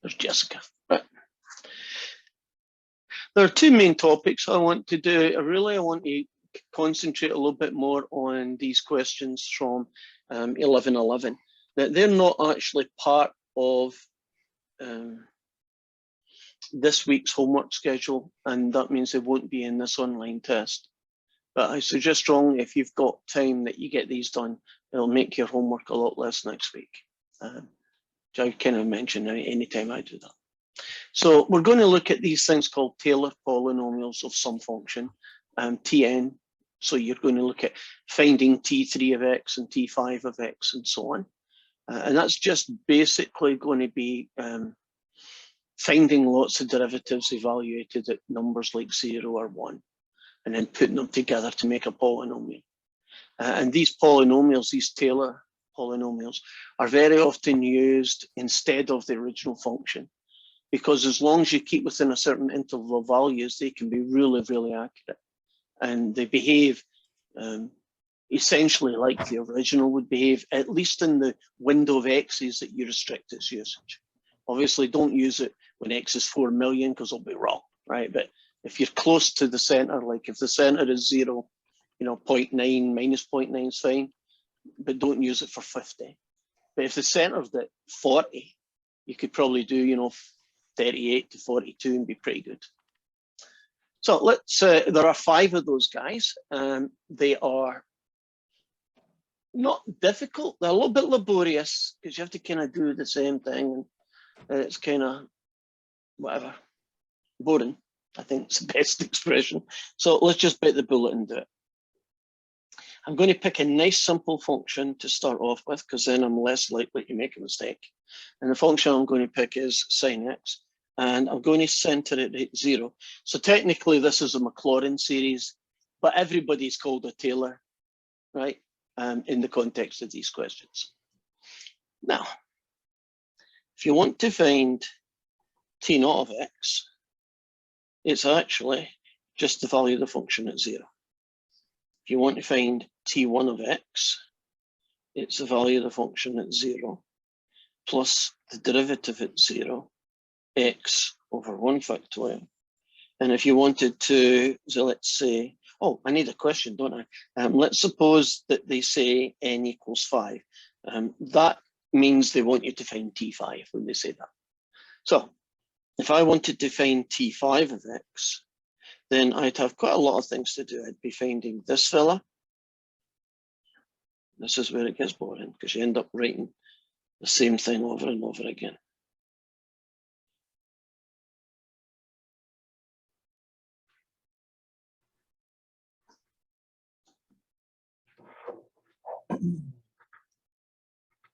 There's Jessica. Right. There are two main topics I want to do. I want to concentrate a little bit more on these questions from 1111. That they're not actually part of this week's homework schedule, and that means they won't be in this online test. But I suggest strongly, if you've got time, that you get these done. It'll make your homework a lot less next week. Which I kind of mention anytime I do that. So we're going to look at these things called Taylor polynomials of some function, Tn. So you're going to look at finding T3 of x and T5 of x and so on. And that's just basically going to be finding lots of derivatives evaluated at numbers like 0 or 1, and then putting them together to make a polynomial. And these polynomials, these Taylor polynomials, are very often used instead of the original function, because as long as you keep within a certain interval of values, they can be really, really accurate. And they behave essentially like the original would behave, at least in the window of x's that you restrict its usage. Obviously, don't use it when x is 4 million, because it'll be wrong, right? But if you're close to the center, like if the center is 0, 0.9 minus 0.9 is fine, but don't use it for 50. But if the center's at 40, you could probably do, 38 to 42 and be pretty good. So let's, there are 5 of those guys. They are not difficult. They're a little bit laborious because you have to kind of do the same thing. And it's kind of, whatever, boring, I think it's the best expression. So let's just bite the bullet and do it. I'm going to pick a nice simple function to start off with, because then I'm less likely to make a mistake. And the function I'm going to pick is sine x, and I'm going to center it at 0. So technically this is a Maclaurin series, but everybody's called a Taylor, right? In the context of these questions. Now, if you want to find T naught of x, it's actually just the value of the function at 0. If you want to find T1 of x, it's the value of the function at 0 plus the derivative at 0, x over 1 factorial. And if you wanted to, so let's say, oh, I need a question, don't I? Let's suppose that they say n equals 5. That means they want you to find T5 when they say that. So if I wanted to find T5 of x, then I'd have quite a lot of things to do. I'd be finding this fella. This is where it gets boring, because you end up writing the same thing over and over again.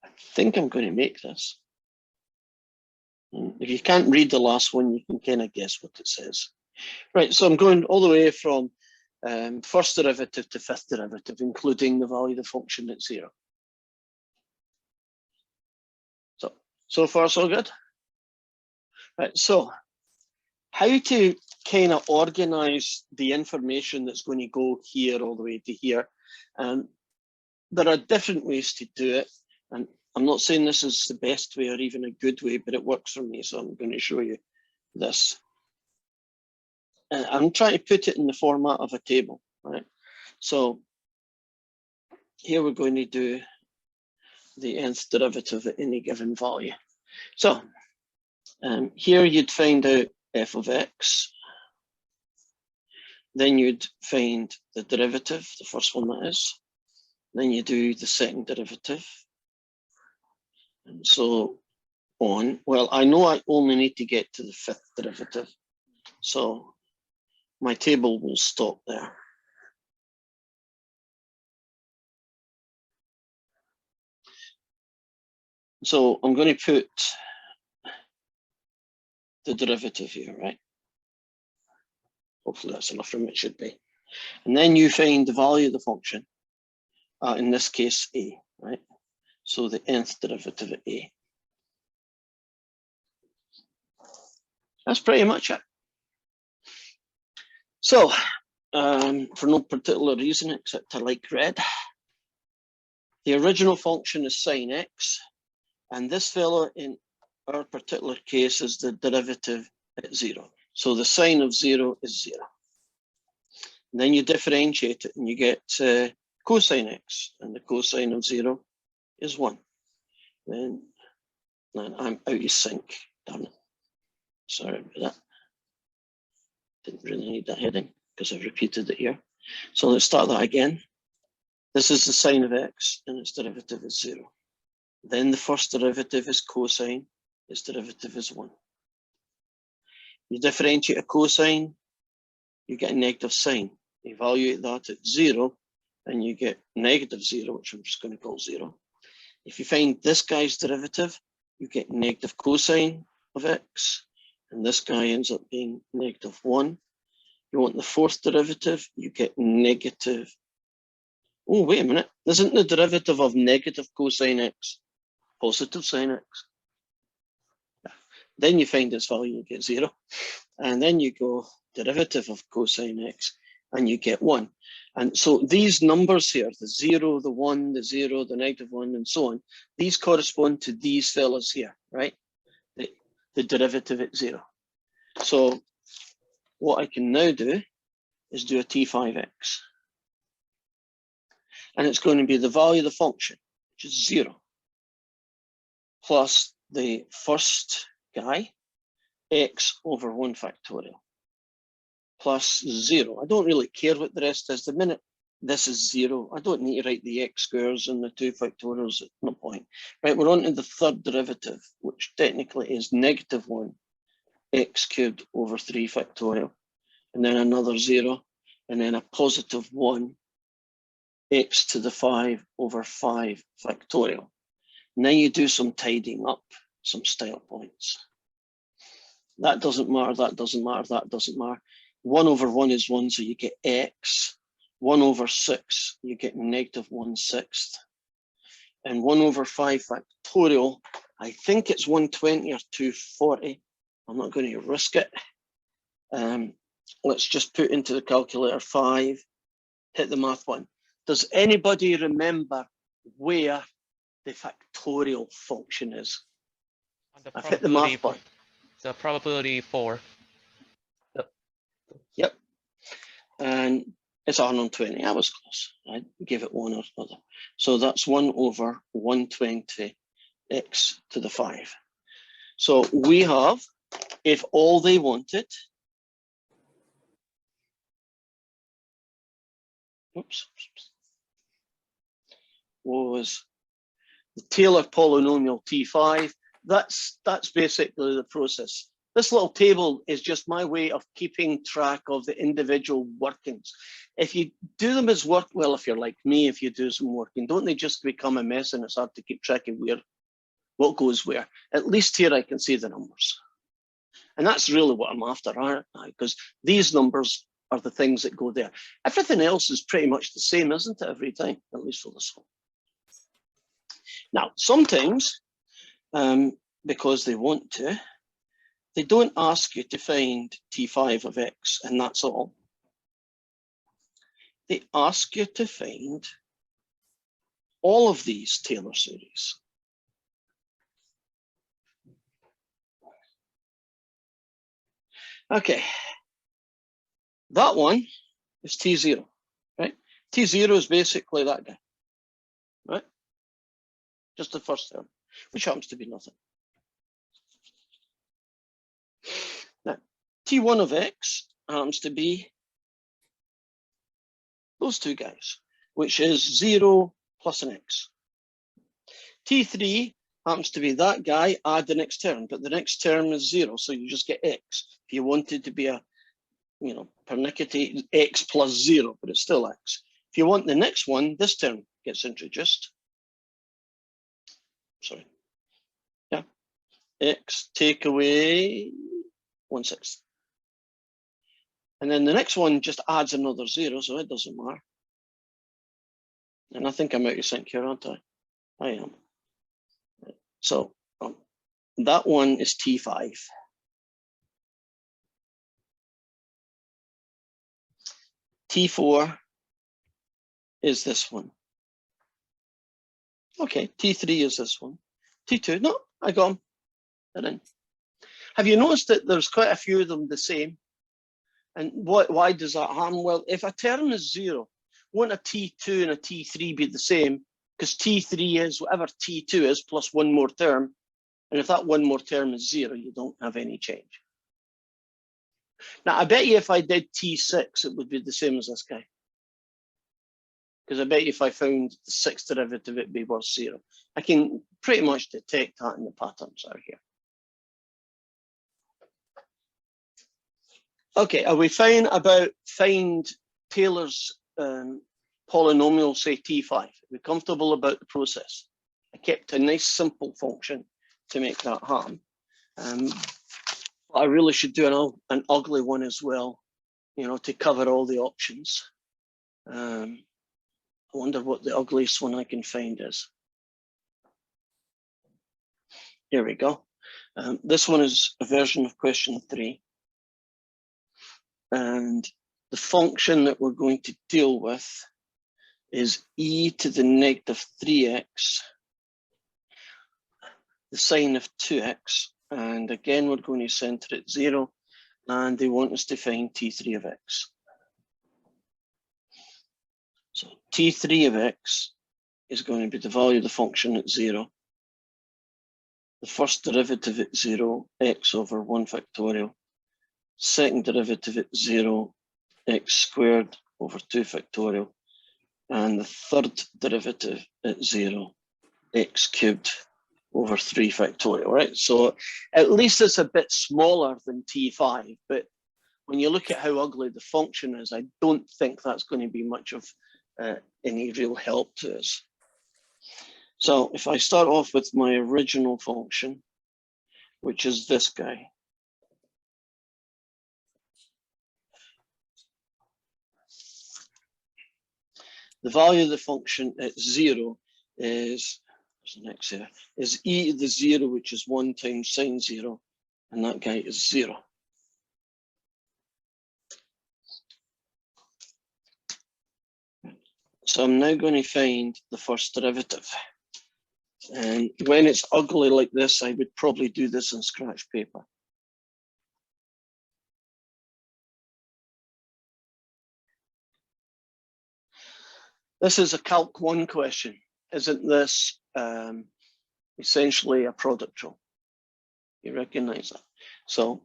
I think I'm going to make this. If you can't read the last one, you can kind of guess what it says. Right, so I'm going all the way from first derivative to fifth derivative, including the value of the function at 0. So far so good. Right, so how to kind of organize the information that's going to go here all the way to here. There are different ways to do it, and I'm not saying this is the best way or even a good way, but it works for me, so I'm going to show you this. I'm trying to put it in the format of a table, right? So here we're going to do the nth derivative at any given value. So here you'd find out f of x. Then you'd find the derivative, the first one that is. Then you do the second derivative. And so on. Well, I know I only need to get to the fifth derivative. So my table will stop there. So I'm going to put the derivative here, right? Hopefully that's enough room, it should be. And then you find the value of the function, in this case, a, right? So the nth derivative of a. That's pretty much it. So, for no particular reason except I like red, the original function is sine x, and this fellow in our particular case is the derivative at 0. So the sine of 0 is 0. And then you differentiate it and you get cosine x, and the cosine of 0 is 1. Then I'm out of sync. Darn it. Sorry about that. Didn't really need that heading because I've repeated it here. So let's start that again. This is the sine of x and its derivative is 0. Then the first derivative is cosine, its derivative is 1. You differentiate a cosine, you get a negative sine. Evaluate that at 0 and you get negative 0, which I'm just going to call 0. If you find this guy's derivative, you get negative cosine of x, and this guy ends up being negative 1. You want the fourth derivative, you get negative. Oh, wait a minute. Isn't the derivative of negative cosine x positive sine x? Then you find its value, you get 0. And then you go derivative of cosine x, and you get 1. And so these numbers here, the 0, the 1, the 0, the negative 1, and so on, these correspond to these fellas here, right? The derivative at 0. So what I can now do is do a T5x. And it's going to be the value of the function, which is 0, plus the first guy, x over 1 factorial, plus 0. I don't really care what the rest is. The minute this is 0, I don't need to write the x squares and the 2 factorials at no point. Right, we're on to the third derivative, which technically is negative 1 x cubed over 3 factorial, and then another 0, and then a positive 1 x to the 5 over 5 factorial. And then you do some tidying up, some style points. That doesn't matter, that doesn't matter, that doesn't matter. 1 over 1 is 1, so you get x. 1 over 6, you get negative 1/6. And 1 over 5 factorial, I think it's 120 or 240. I'm not going to risk it. Let's just put into the calculator 5, hit the math button. Does anybody remember where the factorial function is? I've hit the math button. The probability 4. Yep. And it's 120. I was close. I gave it 1 or other. So that's 1 over 120 x to the 5. So we have, if all they wanted, was the Taylor polynomial T5, that's basically the process. This little table is just my way of keeping track of the individual workings. If you do them as work, well, if you're like me, if you do some working, don't they just become a mess and it's hard to keep track of what goes where? At least here I can see the numbers. And that's really what I'm after, aren't I? Because these numbers are the things that go there. Everything else is pretty much the same, isn't it, every time, at least for this one. Now, sometimes, because they want to, they don't ask you to find T5 of x, and that's all. They ask you to find all of these Taylor series. Okay, that one is T0, right? T0 is basically that guy, right? Just the first term, which happens to be nothing. Now, T1 of x happens to be those two guys, which is 0 plus an x. T3 happens to be that guy, add the next term, but the next term is 0, so you just get x. If you wanted to be a, pernickety, x plus 0, but it's still x. If you want the next one, this term gets introduced. Sorry. Yeah. X take away 1/6. And then the next one just adds another 0, so it doesn't matter. And I think I'm out of sync here, aren't I? I am. So that one is T5. T4 is this one. Okay, T3 is this one. T2, no, I got them. They're in. Have you noticed that there's quite a few of them the same? And why does that happen? Well, if a term is 0, won't a T2 and a T3 be the same? Because T3 is whatever T2 is plus one more term. And if that one more term is 0, you don't have any change. Now, I bet you if I did T6, it would be the same as this guy. Because I bet you if I found the sixth derivative, it'd be worth 0. I can pretty much detect that in the patterns out here. Okay, are we fine about find Taylor's polynomial, say T5? Are we comfortable about the process? I kept a nice simple function to make that happen. But I really should do an ugly one as well, you know, to cover all the options. I wonder what the ugliest one I can find is. Here we go. This one is a version of question 3. And the function that we're going to deal with is e to the negative 3x, the sine of 2x. And again, we're going to center at 0. And they want us to find T3 of x. So T3 of x is going to be the value of the function at 0. The first derivative at 0, x over 1 factorial. Second derivative at 0, x squared over 2 factorial. And the third derivative at 0, x cubed over 3 factorial, right? So at least it's a bit smaller than T5, but when you look at how ugly the function is, I don't think that's going to be much of any real help to us. So if I start off with my original function, which is this guy, the value of the function at 0 is, what's the next here, is e to the 0, which is 1 times sine 0, and that guy is 0. So I'm now going to find the first derivative. And when it's ugly like this, I would probably do this on scratch paper. This is a Calc 1 question. Isn't this essentially a product rule? You recognize that? So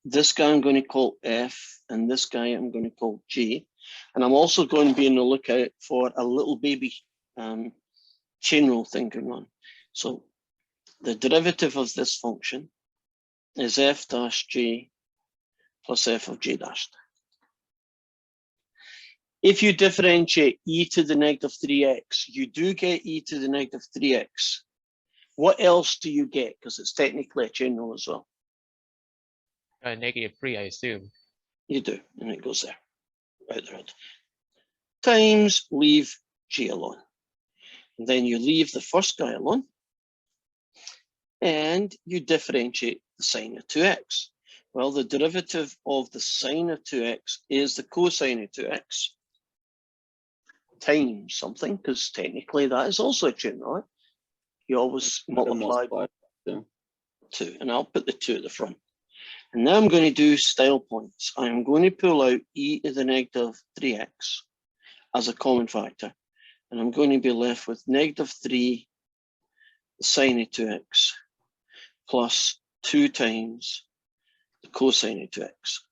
this guy I'm going to call F, and this guy I'm going to call G. And I'm also going to be on the lookout for a little baby chain rule thing going on. So the derivative of this function is f dash g plus f of g dashed. If you differentiate e to the negative 3x, you do get e to the negative 3x. What else do you get? Because it's technically a chain rule as well. -3, I assume. You do, and it goes there, out the road. Times leave g alone. And then you leave the first guy alone, and you differentiate the sine of 2x. Well, the derivative of the sine of 2x is the cosine of 2x times something, because technically that is also a chain, right? You always multiply by 2, and I'll put the 2 at the front. And now I'm going to do style points. I'm going to pull out e to the negative 3x as a common factor. And I'm going to be left with negative 3 sine of 2x plus 2 times the cosine of 2x.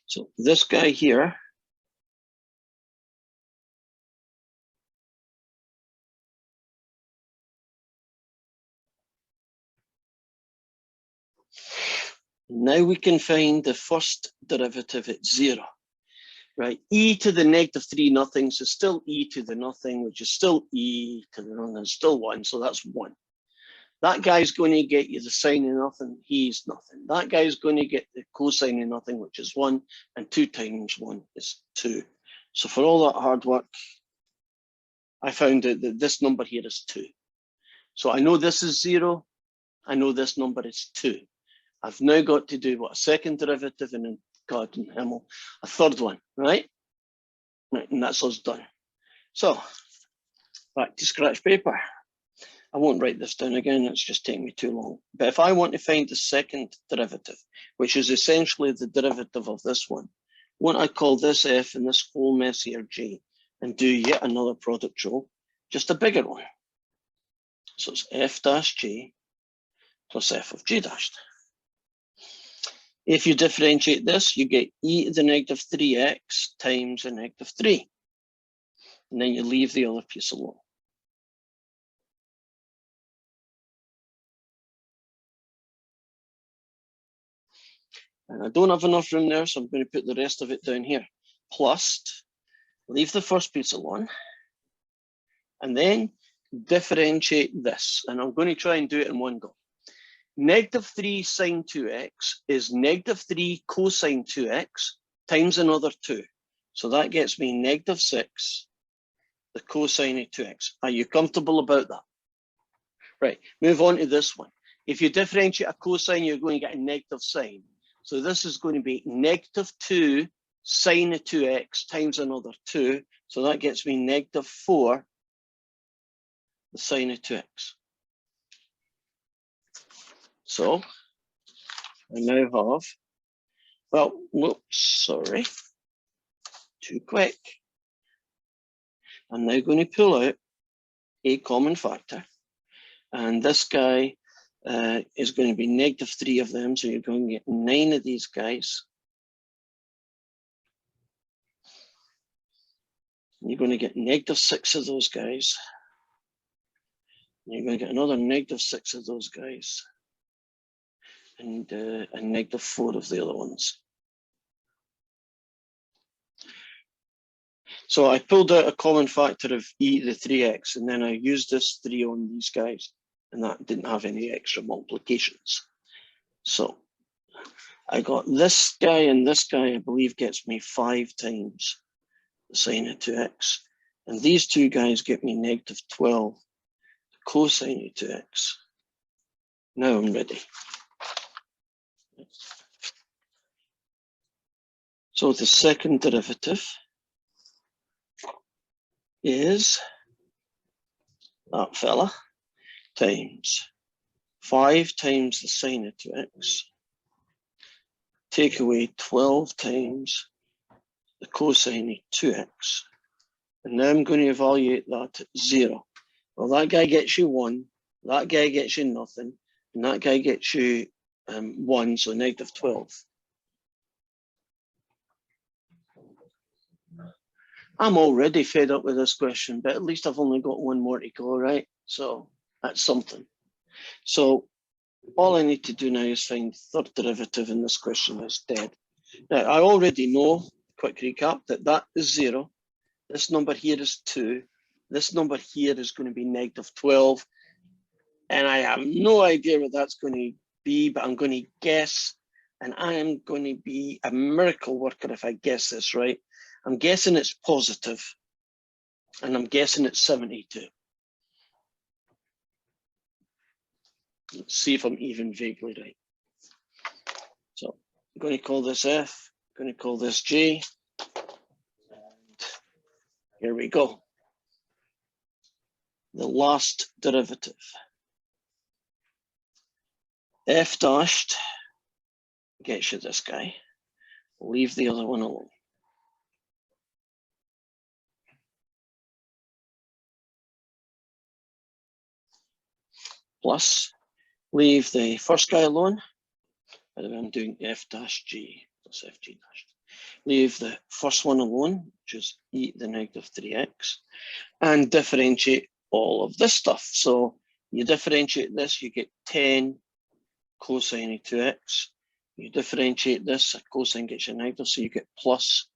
So this guy here now we can find the first derivative at 0, right? E to the negative 3 nothings is still e to the nothing, which is still e to the nothing, still 1, so that's 1. That guy's going to get you the sine of nothing, he's nothing. That guy's going to get the cosine of nothing, which is 1, and 2 times 1 is 2. So for all that hard work, I found out that this number here is 2. So I know this is 0, I know this number is 2. I've now got to do what, a second derivative, and then God in Himmel, a third one, right? Right, and that's us done. So back to scratch paper. I won't write this down again, it's just taking me too long. But if I want to find the second derivative, which is essentially the derivative of this one, won't I call this f and this whole mess here g, and do yet another product rule, just a bigger one. So it's f dash g plus f of g dashed. If you differentiate this, you get e to the negative 3x times a negative 3. And then you leave the other piece alone. And I don't have enough room there, so I'm going to put the rest of it down here. Plus, leave the first piece alone. And then differentiate this. And I'm going to try and do it in one go. Negative 3 sine 2x is negative 3 cosine 2x times another 2. So that gets me negative 6, the cosine of 2x. Are you comfortable about that? Right, move on to this one. If you differentiate a cosine, you're going to get a negative sign. So this is going to be negative 2 sine of 2x times another 2. So that gets me negative 4, the sine of 2x. So I now have, well, whoops, sorry, too quick. I'm now going to pull out a common factor. And this guy is going to be negative 3 of them. So you're going to get 9 of these guys. You're going to get negative 6 of those guys. You're going to get another negative 6 of those guys. And a negative 4 of the other ones. So I pulled out a common factor of e to the 3x, and then I used this 3 on these guys, and that didn't have any extra multiplications. So I got this guy and this guy, I believe, gets me 5 times the sine of 2x. And these two guys get me negative 12, the cosine of 2x. Now I'm ready. So the second derivative is that fella times 5 times the sine of 2x, take away 12 times the cosine of 2x, and now I'm going to evaluate that at 0. Well, that guy gets you 1, that guy gets you nothing, and that guy gets you 1, so negative 12. I'm already fed up with this question, but at least I've only got one more to go, right? So that's something. So all I need to do now is find third derivative, and this question is dead. Now, I already know, quick recap, that is 0. This number here is 2. This number here is going to be negative 12. And I have no idea what that's going to be, but I'm going to guess, and I am going to be a miracle worker if I guess this right. I'm guessing it's positive, and I'm guessing it's 72. Let's see if I'm even vaguely right. So I'm going to call this F, I'm going to call this G, and here we go. The last derivative. F dashed gets you this guy. Leave the other one alone. Plus, leave the first guy alone. By the way, I'm doing F dash G plus FG dash. Leave the first one alone, which is e to the negative 3x, and differentiate all of this stuff. So you differentiate this, you get 10 cosine of 2x. You differentiate this, a cosine gets you negative, so you get plus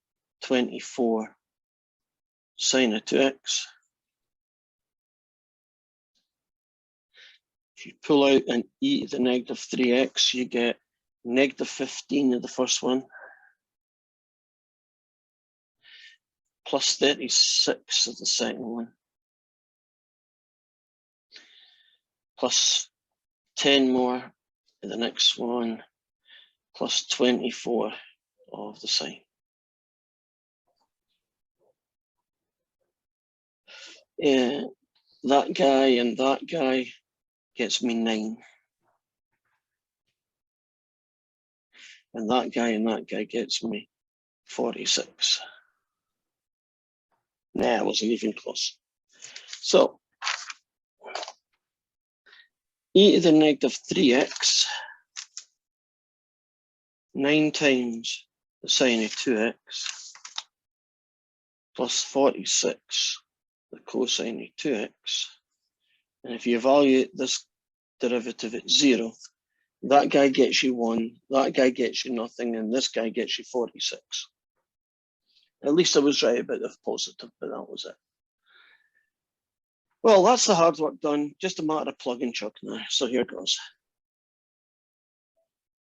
24 sine of 2x. If you pull out an e to the negative 3x, you get negative 15 of the first one, plus 36 of the second one, plus 10 more of the next one, plus 24 of the sine. that guy and that guy gets me 9. And that guy and that guy gets me 46. Nah, it wasn't even close. So e to the negative 3x 9 times the sine of 2x plus 46 the cosine of 2x. And if you evaluate this derivative at 0, that guy gets you 1, that guy gets you nothing, and this guy gets you 46. At least I was right about the positive, but that was it. Well, that's the hard work done. Just a matter of plug and chuck now. So here goes.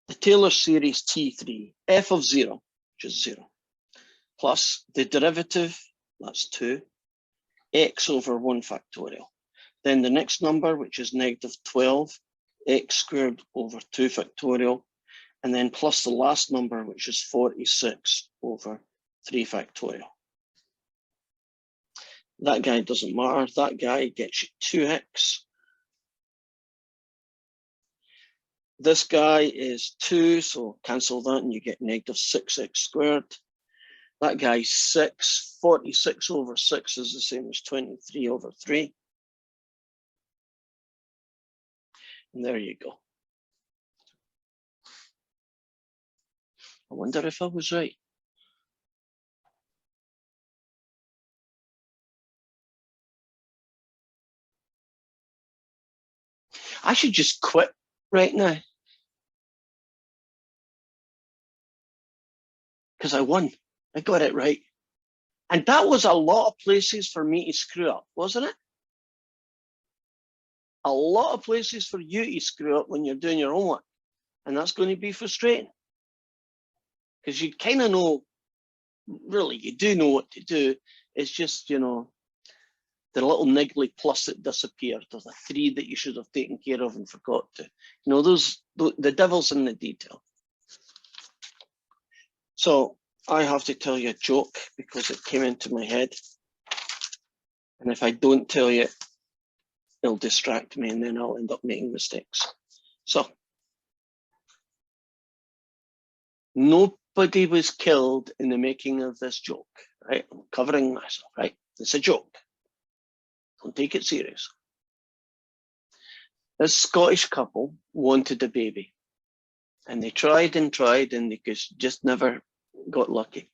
The Taylor series T3, f of 0, which is 0, plus the derivative, that's 2, x over 1 factorial. Then the next number, which is negative 12, x squared over 2 factorial, and then plus the last number, which is 46 over 3 factorial. That guy doesn't matter. That guy gets you 2x. This guy is 2, so cancel that and you get negative 6x squared. That guy's 6. 46 over 6 is the same as 23 over 3. And there you go. I wonder if I was right. I should just quit right now. Because I won. I got it right. And that was a lot of places for me to screw up, wasn't it? A lot of places for you to screw up when you're doing your homework. And that's going to be frustrating. Because you kind of know, really, you do know what to do. It's just, you know, the little niggly plus that disappeared, or the 3 that you should have taken care of and forgot to. You know, the devil's in the detail. So I have to tell you a joke because it came into my head. And if I don't tell you, it'll distract me and then I'll end up making mistakes. So nobody was killed in the making of this joke, right? I'm covering myself, right? It's a joke. Don't take it serious. This Scottish couple wanted a baby. And they tried and tried and they just never got lucky.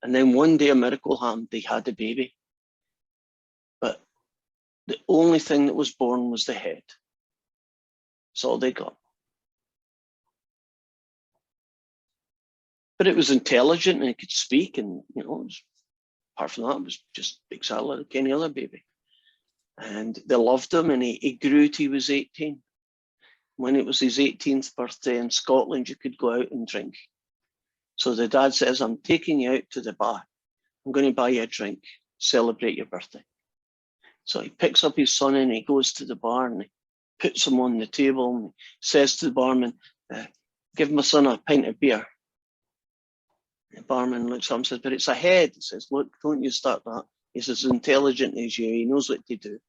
And then one day a miracle happened. They had a baby. But the only thing that was born was the head. That's all they got. But it was intelligent and it could speak, and you know, apart from that, it was just exactly like any other baby. And they loved him, and he grew till he was 18. When it was his 18th birthday in Scotland, you could go out and drink. So the dad says, I'm taking you out to the bar. I'm going to buy you a drink, celebrate your birthday. So he picks up his son and he goes to the bar and he puts him on the table and he says to the barman, give my son a pint of beer. The barman looks up and says, but it's a head. He says, look, don't you start that. He's as intelligent as you. He knows what to do.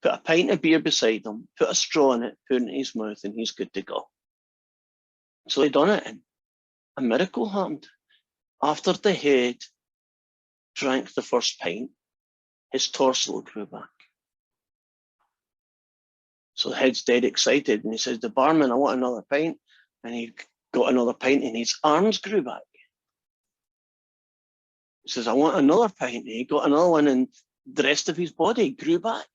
Put a pint of beer beside him, put a straw in it, put it in his mouth, and he's good to go. So he done it, and a miracle happened. After the head drank the first pint, his torso grew back. So the head's dead excited, and he says, the barman, I want another pint. And he got another pint, and his arms grew back. He says, I want another pint. And he got another one, and the rest of his body grew back.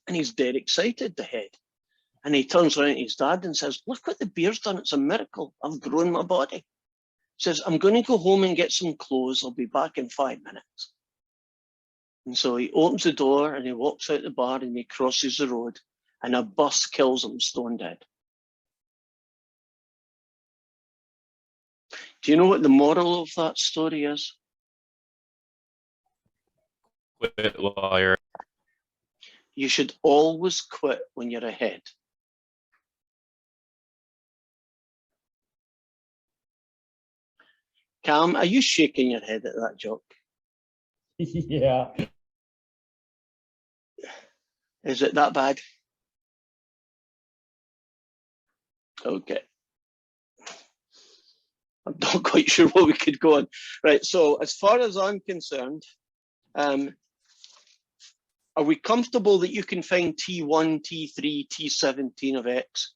And he's dead excited, the head. And he turns around to his dad and says, look what the beer's done. It's a miracle. I've grown my body. He says, I'm going to go home and get some clothes. I'll be back in 5 minutes. And so he opens the door and he walks out the bar and he crosses the road and a bus kills him stone dead. Do you know what the moral of that story is? Quit while you're. You should always quit when you're ahead. Cam, are you shaking your head at that joke? Yeah. Is it that bad? Okay. I'm not quite sure what we could go on. Right, so as far as I'm concerned, are we comfortable that you can find T1, T3, T17 of X?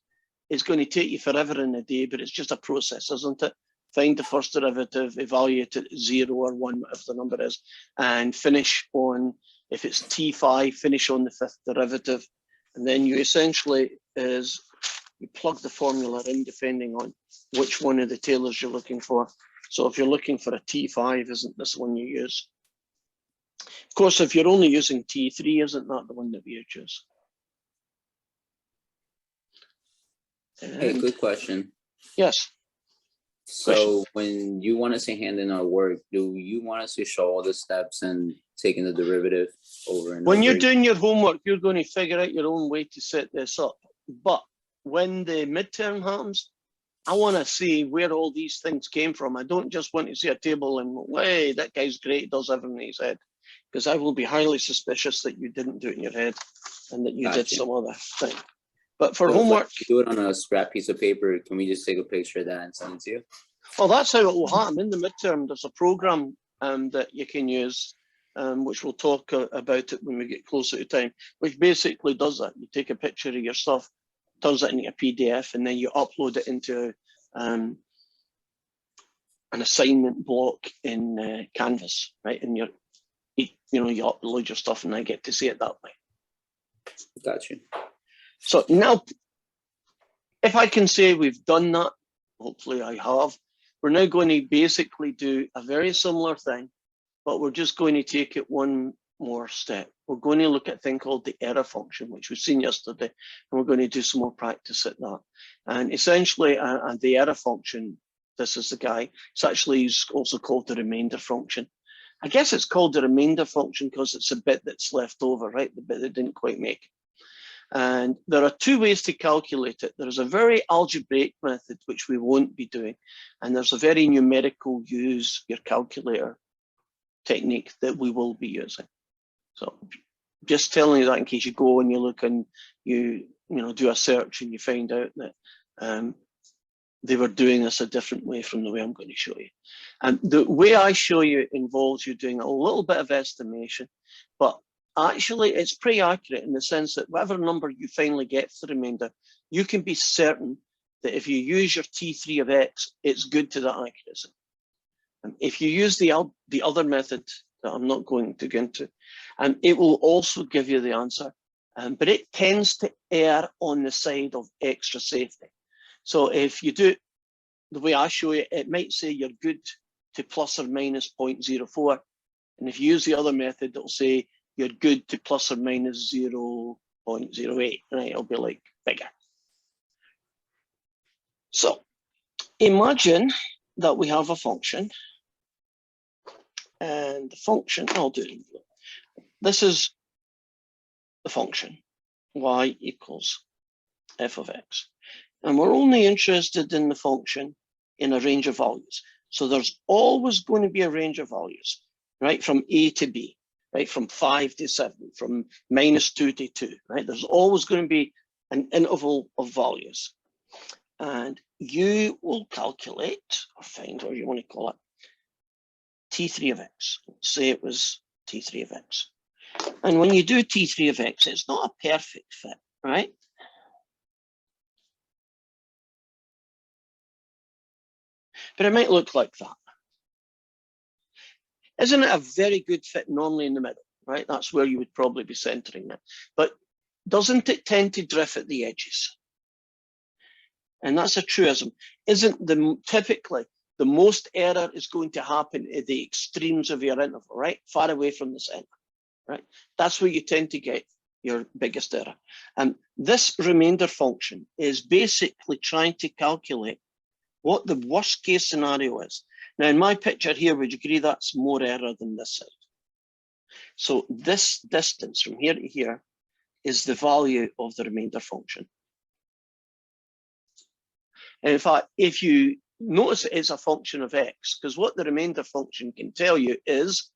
It's going to take you forever in a day, but it's just a process, isn't it? Find the first derivative, evaluate it at 0 or 1, whatever the number is, and finish on, if it's T5, finish on the fifth derivative. And then you essentially you plug the formula in depending on which one of the Taylors you're looking for. So if you're looking for a T5, isn't this one you use? Of course, if you're only using T3, isn't that the one that we choose? Hey, good question. Yes. So when you want us to hand in our work, do you want us to show all the steps and taking the derivative over and over? When you're doing your homework, you're going to figure out your own way to set this up. But when the midterm happens, I want to see where all these things came from. I don't just want to see a table and, hey, that guy's great, does everything he said. Because I will be highly suspicious that you didn't do it in your head and that you did some other thing. But for homework, if do it on a scrap piece of paper, can we just take a picture of that and send it to you? well, that's how it will happen. In the midterm, there's a program that you can use, which we'll talk about it when we get closer to time, which basically does that. You take a picture of your stuff, turns it into a PDF, and then you upload it into an assignment block in Canvas, right? And you upload your stuff, and I get to see it that way. Got you. So now, if I can say we've done that, hopefully I have, we're now going to basically do a very similar thing, but we're just going to take it one more step. We're going to look at a thing called the error function, which we've seen yesterday, and we're going to do some more practice at that. And essentially, the error function, this is the guy, it's actually also called the remainder function. I guess it's called the remainder function because it's a bit that's left over, right? The bit that didn't quite make it. And there are two ways to calculate it. There's a very algebraic method, which we won't be doing. And there's a very numerical use your calculator technique that we will be using. So just telling you that in case you go and you look and you do a search and you find out that they were doing this a different way from the way I'm going to show you. And the way I show you involves you doing a little bit of estimation, but actually it's pretty accurate in the sense that whatever number you finally get for the remainder, you can be certain that if you use your T3 of X, it's good to that accuracy. And if you use the other method that I'm not going to go into, it will also give you the answer, but it tends to err on the side of extra safety. So if you do it the way I show you, it might say you're good to plus or minus 0.04. And if you use the other method, it'll say you're good to plus or minus 0.08, right? It'll be like bigger. So imagine that we have a function, and the function, I'll do it. This is the function, y equals f of x. And we're only interested in the function in a range of values. So there's always going to be a range of values, right? From A to B, right? From 5 to 7, from -2 to 2, right? There's always going to be an interval of values. And you will calculate or find, whatever you want to call it, T3 of x. Say it was T3 of x. And when you do T3 of x, it's not a perfect fit, right? But it might look like that. Isn't it a very good fit normally in the middle, right? That's where you would probably be centering it. But doesn't it tend to drift at the edges? And that's a truism. Typically, the most error is going to happen at the extremes of your interval, right? Far away from the center, right? That's where you tend to get your biggest error. And this remainder function is basically trying to calculate what the worst case scenario is. Now, in my picture here, would you agree that's more error than this side? So this distance from here to here is the value of the remainder function. And in fact, if you notice it's a function of x, because what the remainder function can tell you is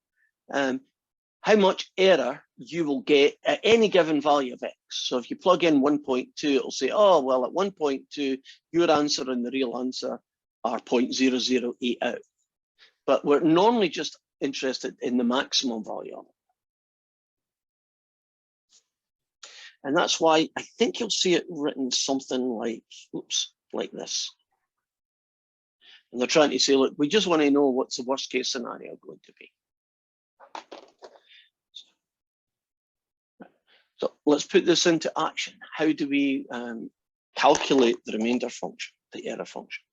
how much error you will get at any given value of x. So if you plug in 1.2, it'll say, oh, well, at 1.2, your answer and the real answer are 0.008 out. But we're normally just interested in the maximum value of it. And that's why I think you'll see it written something like, oops, like this. And they're trying to say, look, we just want to know what's the worst case scenario going to be. So let's put this into action. How do we calculate the remainder function, the error function?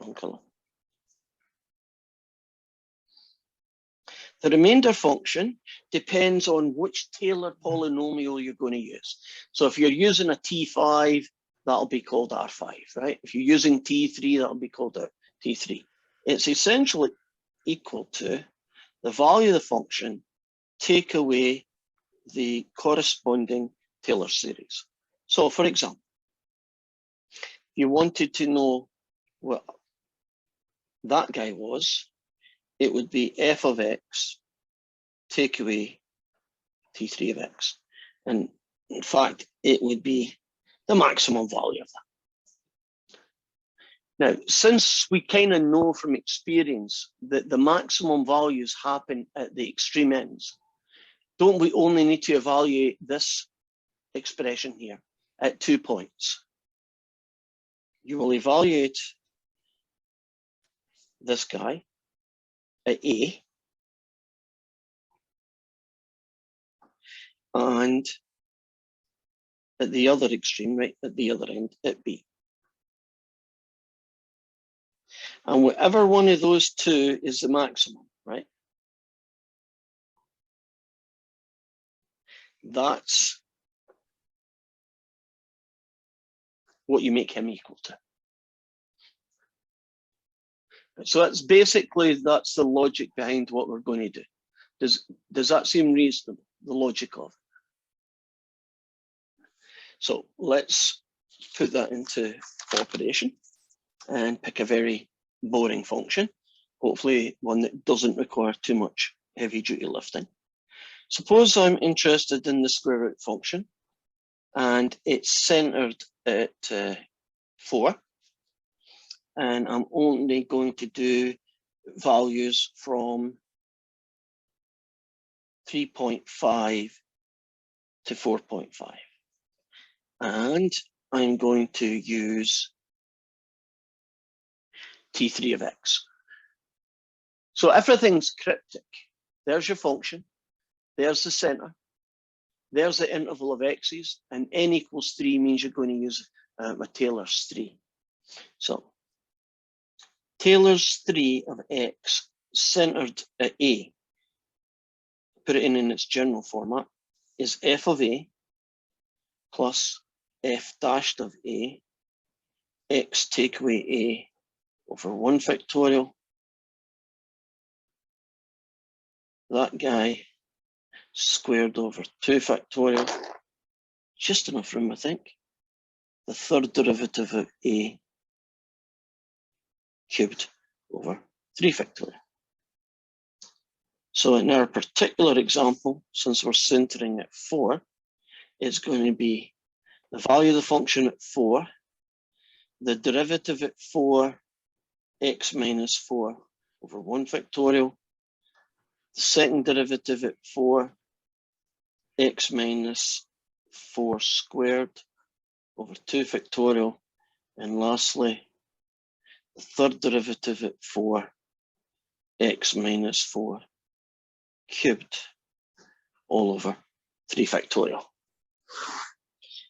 Oops, the remainder function depends on which Taylor polynomial you're going to use. So if you're using a T5, that'll be called R5, right? If you're using T3, that'll be called a T3. It's essentially equal to the value of the function, take away the corresponding Taylor series. So for example, you wanted to know what that guy was, it would be f of x take away T3 of x. And in fact, it would be the maximum value of that. Now, since we kind of know from experience that the maximum values happen at the extreme ends, don't we only need to evaluate this expression here at 2 points? You will evaluate this guy at A and at the other extreme, right, at the other end, at B. And whatever one of those two is the maximum, right? That's what you make him equal to. So that's basically, that's the logic behind what we're going to do. Does that seem reasonable, the logic of it? So let's put that into operation and pick a very boring function, hopefully one that doesn't require too much heavy duty lifting. Suppose I'm interested in the square root function and it's centered at 4. And I'm only going to do values from 3.5 to 4.5. And I'm going to use T3 of x. So everything's cryptic. There's your function. There's the center. There's the interval of x's. And n equals 3 means you're going to use a Taylor's 3. So Taylor's 3 of x centered at A, put it in its general format, is f of A plus f dashed of A, x take away A over 1 factorial. That guy squared over 2 factorial. Just enough room, I think. The third derivative of A cubed over 3 factorial. So in our particular example, since we're centering at 4, it's going to be the value of the function at 4, the derivative at 4, x minus 4 over 1 factorial, the second derivative at 4, x minus 4 squared over 2 factorial, and lastly, the third derivative at 4, x minus 4 cubed all over 3 factorial.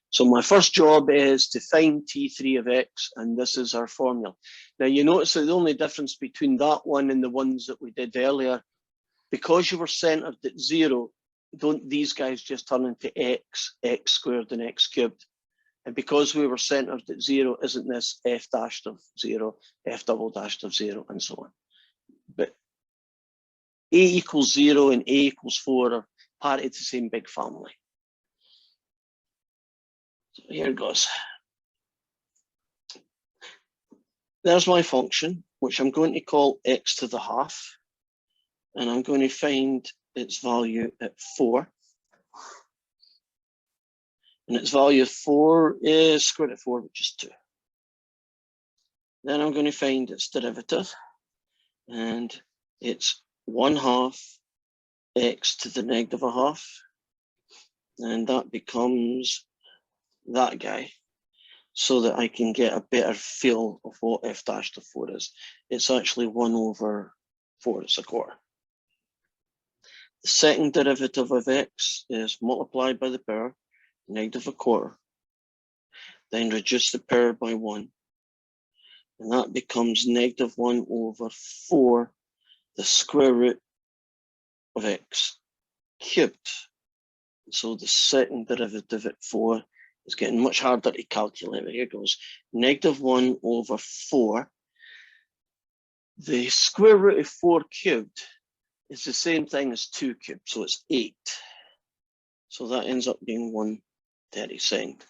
So my first job is to find T3 of x, and this is our formula. Now you notice that the only difference between that one and the ones that we did earlier, because you were centered at 0, don't these guys just turn into x, x squared and x cubed? And because we were centered at 0, isn't this f dashed of 0, f double dashed of 0, and so on? But A equals 0 and A equals 4 are part of the same big family. So here it goes. There's my function, which I'm going to call x to the half. And I'm going to find its value at 4. And its value of 4 is square root of 4, which is 2. Then I'm going to find its derivative, and it's 1/2 x to the negative 1/2, and that becomes that guy, so that I can get a better feel of what f dash to 4 is. It's actually 1/4, it's a quarter. The second derivative of x is multiplied by the power, negative 1/4, then reduce the power by 1. And that becomes negative 1/4, the square root of x cubed. So the second derivative at 4 is getting much harder to calculate. Here goes, negative 1/4. The square root of 4 cubed is the same thing as 2 cubed, so it's 8. So that ends up being 1/32.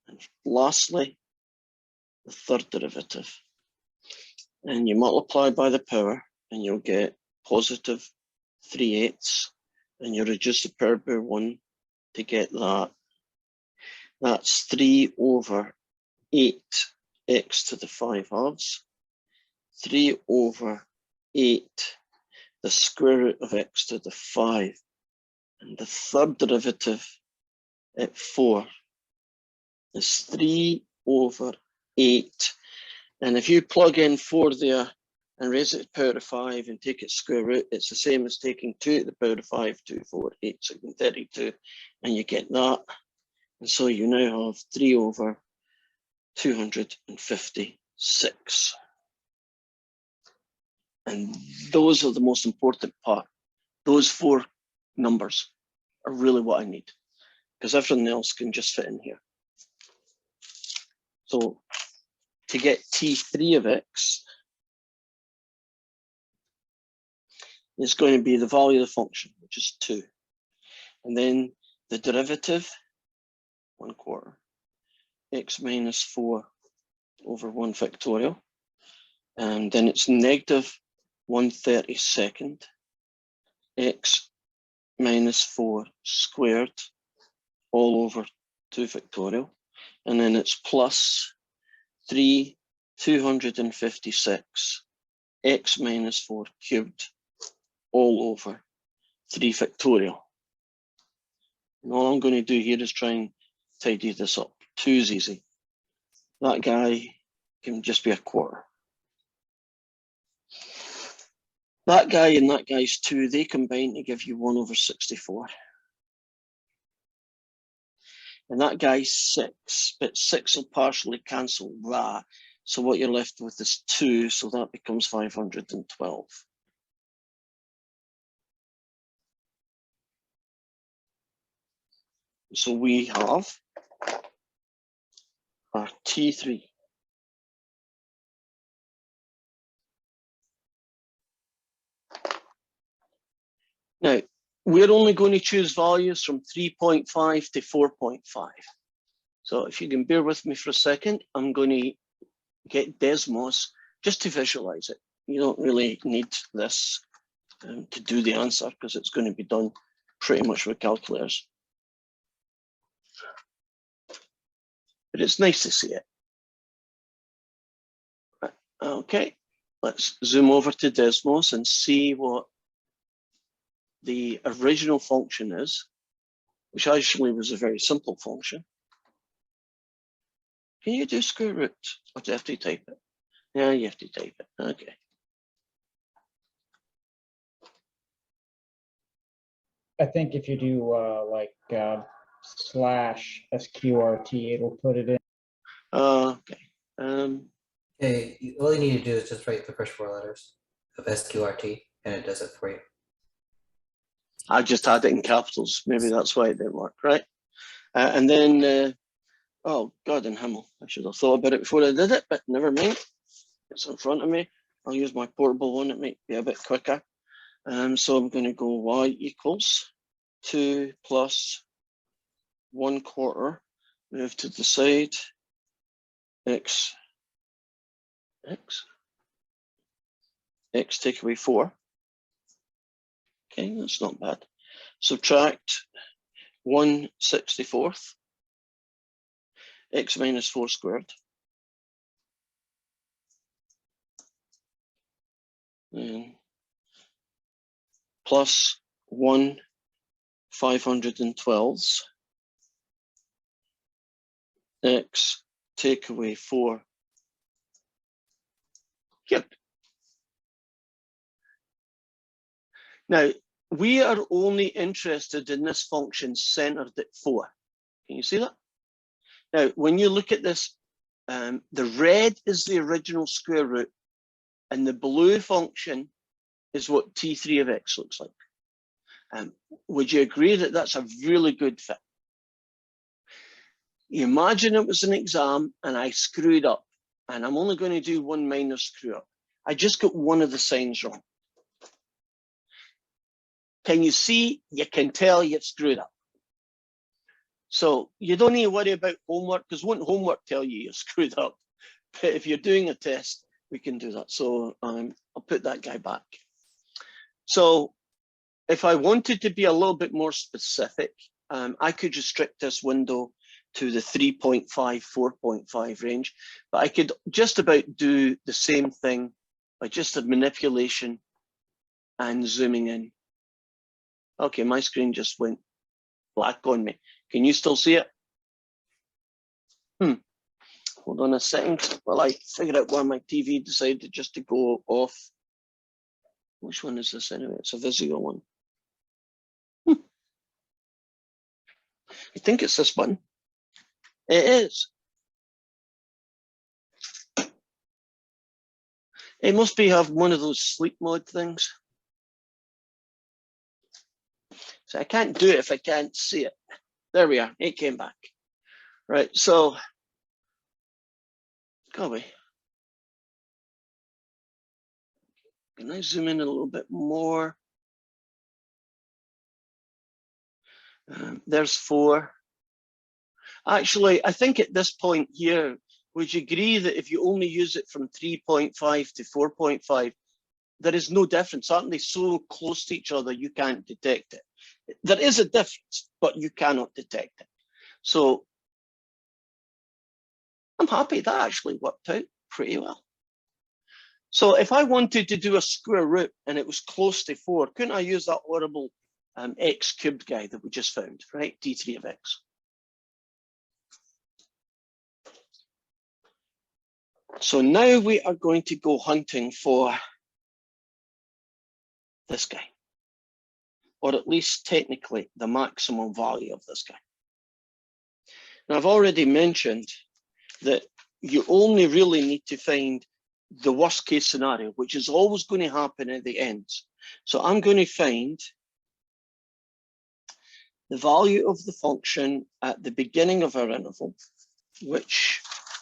And lastly, the third derivative. And you multiply by the power, and you'll get positive 3/8, and you reduce the power by 1 to get that. That's 3/8 to the 5/2, 3/8, the square root of x to the 5. And the third derivative at 4 is 3/8. And if you plug in 4 there and raise it to the power of 5 and take its square root, it's the same as taking 2 to the power of 5, 2, 4, 8, 6, and 32, and you get that. And so you now have 3/256. And those are the most important part. Those 4 numbers are really what I need, because everything else can just fit in here. So to get T3 of x, it's going to be the value of the function, which is 2. And then the derivative, 1/4, x minus 4 over 1 factorial. And then it's negative 1/32, x minus 4 squared, all over 2 factorial. And then it's plus 3/256, x minus 4 cubed, all over 3 factorial. And all I'm going to do here is try and tidy this up. 2 is easy. That guy can just be a quarter. That guy and that guy's 2, they combine to give you 1/64. And that guy's 6, but 6 will partially cancel that. So what you're left with is 2, so that becomes 512. So we have our T3. Now, we're only going to choose values from 3.5 to 4.5. So if you can bear with me for a second, I'm going to get Desmos just to visualize it. You don't really need this to do the answer, because it's going to be done pretty much with calculators. But it's nice to see it. Okay, let's zoom over to Desmos and see what the original function is, which actually was a very simple function. Can you do square root, or do you have to type it? Yeah, you have to type it. Okay. I think if you do slash sqrt, it'll put it in. Okay. Okay, all you need to do is just write the first 4 letters of SQRT, and it does it for you. I just had it in capitals. Maybe that's why it didn't work, right? And then, oh, God in Himmel. I should have thought about it before I did it, but never mind. It's in front of me. I'll use my portable one. It might be a bit quicker. So I'm going to go y equals 2 plus 1/4, move to the side, x take away 4. Okay, that's not bad. subtract 1/64, x minus 4 squared. And plus 1/512 x take away 4 cubed. Now, we are only interested in this function centered at 4. Can you see that? Now, when you look at this, the red is the original square root, and the blue function is what T3 of x looks like. Would you agree that that's a really good fit? You imagine it was an exam and I screwed up, and I'm only going to do one minor screw up. I just got one of the signs wrong. Can you see? You can tell you've screwed up. So you don't need to worry about homework, because won't homework tell you you're screwed up? But if you're doing a test, we can do that. So I'll put that guy back. So if I wanted to be a little bit more specific, I could restrict this window to the 3.5, 4.5 range, but I could just about do the same thing by just a manipulation and zooming in. Okay, my screen just went black on me. Can you still see it? Hold on a second while I figure out why my TV decided just to go off. Which one is this anyway? It's a Vizio one. I think it's this one. It is. It must be have one of those sleep mode things. So I can't do it if I can't see it. There we are. It came back. Right. So, go away. Can I zoom in a little bit more? There's 4. Actually, I think at this point here, would you agree that if you only use it from 3.5 to 4.5, there is no difference? Aren't they so close to each other you can't detect it? There is a difference, but you cannot detect it. So I'm happy that actually worked out pretty well. So if I wanted to do a square root and it was close to 4, couldn't I use that horrible x cubed guy that we just found, right? T3 of x. So now we are going to go hunting for this guy, or at least technically the maximum value of this guy. Now, I've already mentioned that you only really need to find the worst case scenario, which is always going to happen at the end. So I'm going to find the value of the function at the beginning of our interval, which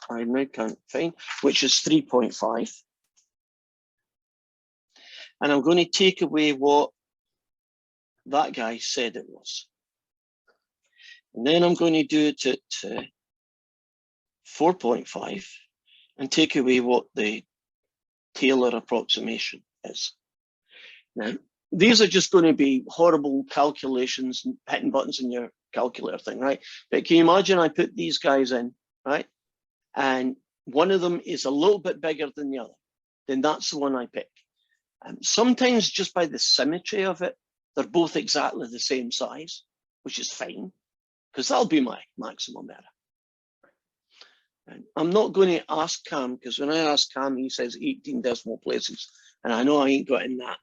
I now can't find, which is 3.5. And I'm going to take away what that guy said it was. And then I'm going to do it at 4.5 and take away what the Taylor approximation is. Now, these are just going to be horrible calculations, hitting buttons in your calculator thing, right? But can you imagine I put these guys in, right? And one of them is a little bit bigger than the other. Then that's the one I pick. Sometimes just by the symmetry of it, they're both exactly the same size, which is fine, because that'll be my maximum error. And I'm not going to ask Cam, because when I ask Cam, he says 18 decimal places, and I know I ain't got in that.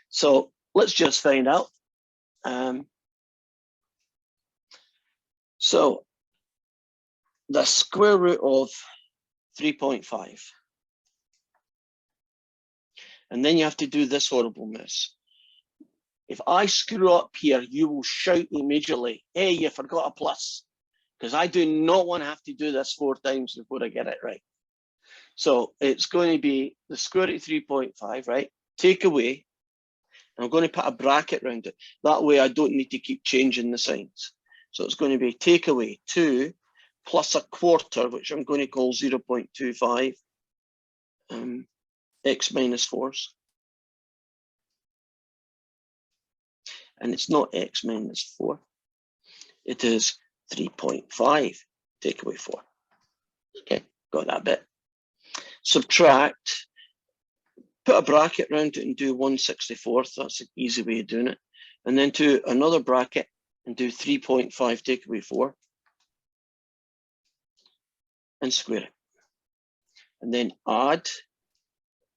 So let's just find out. So the square root of 3.5. And then you have to do this horrible mess. If I screw up here, you will shout immediately, hey, you forgot a plus, because I do not want to have to do this 4 times before I get it right. So it's going to be the square root of 3.5, right? Take away, and I'm going to put a bracket around it. That way I don't need to keep changing the signs. So it's going to be take away 2 plus a quarter, which I'm going to call 0.25, x minus 4s. and it's not x minus 4. It is 3.5 take away 4. Okay, got that bit. Subtract, put a bracket around it and do 1/64. That's an easy way of doing it. And then do another bracket and do 3.5 take away 4 and square it. And then add,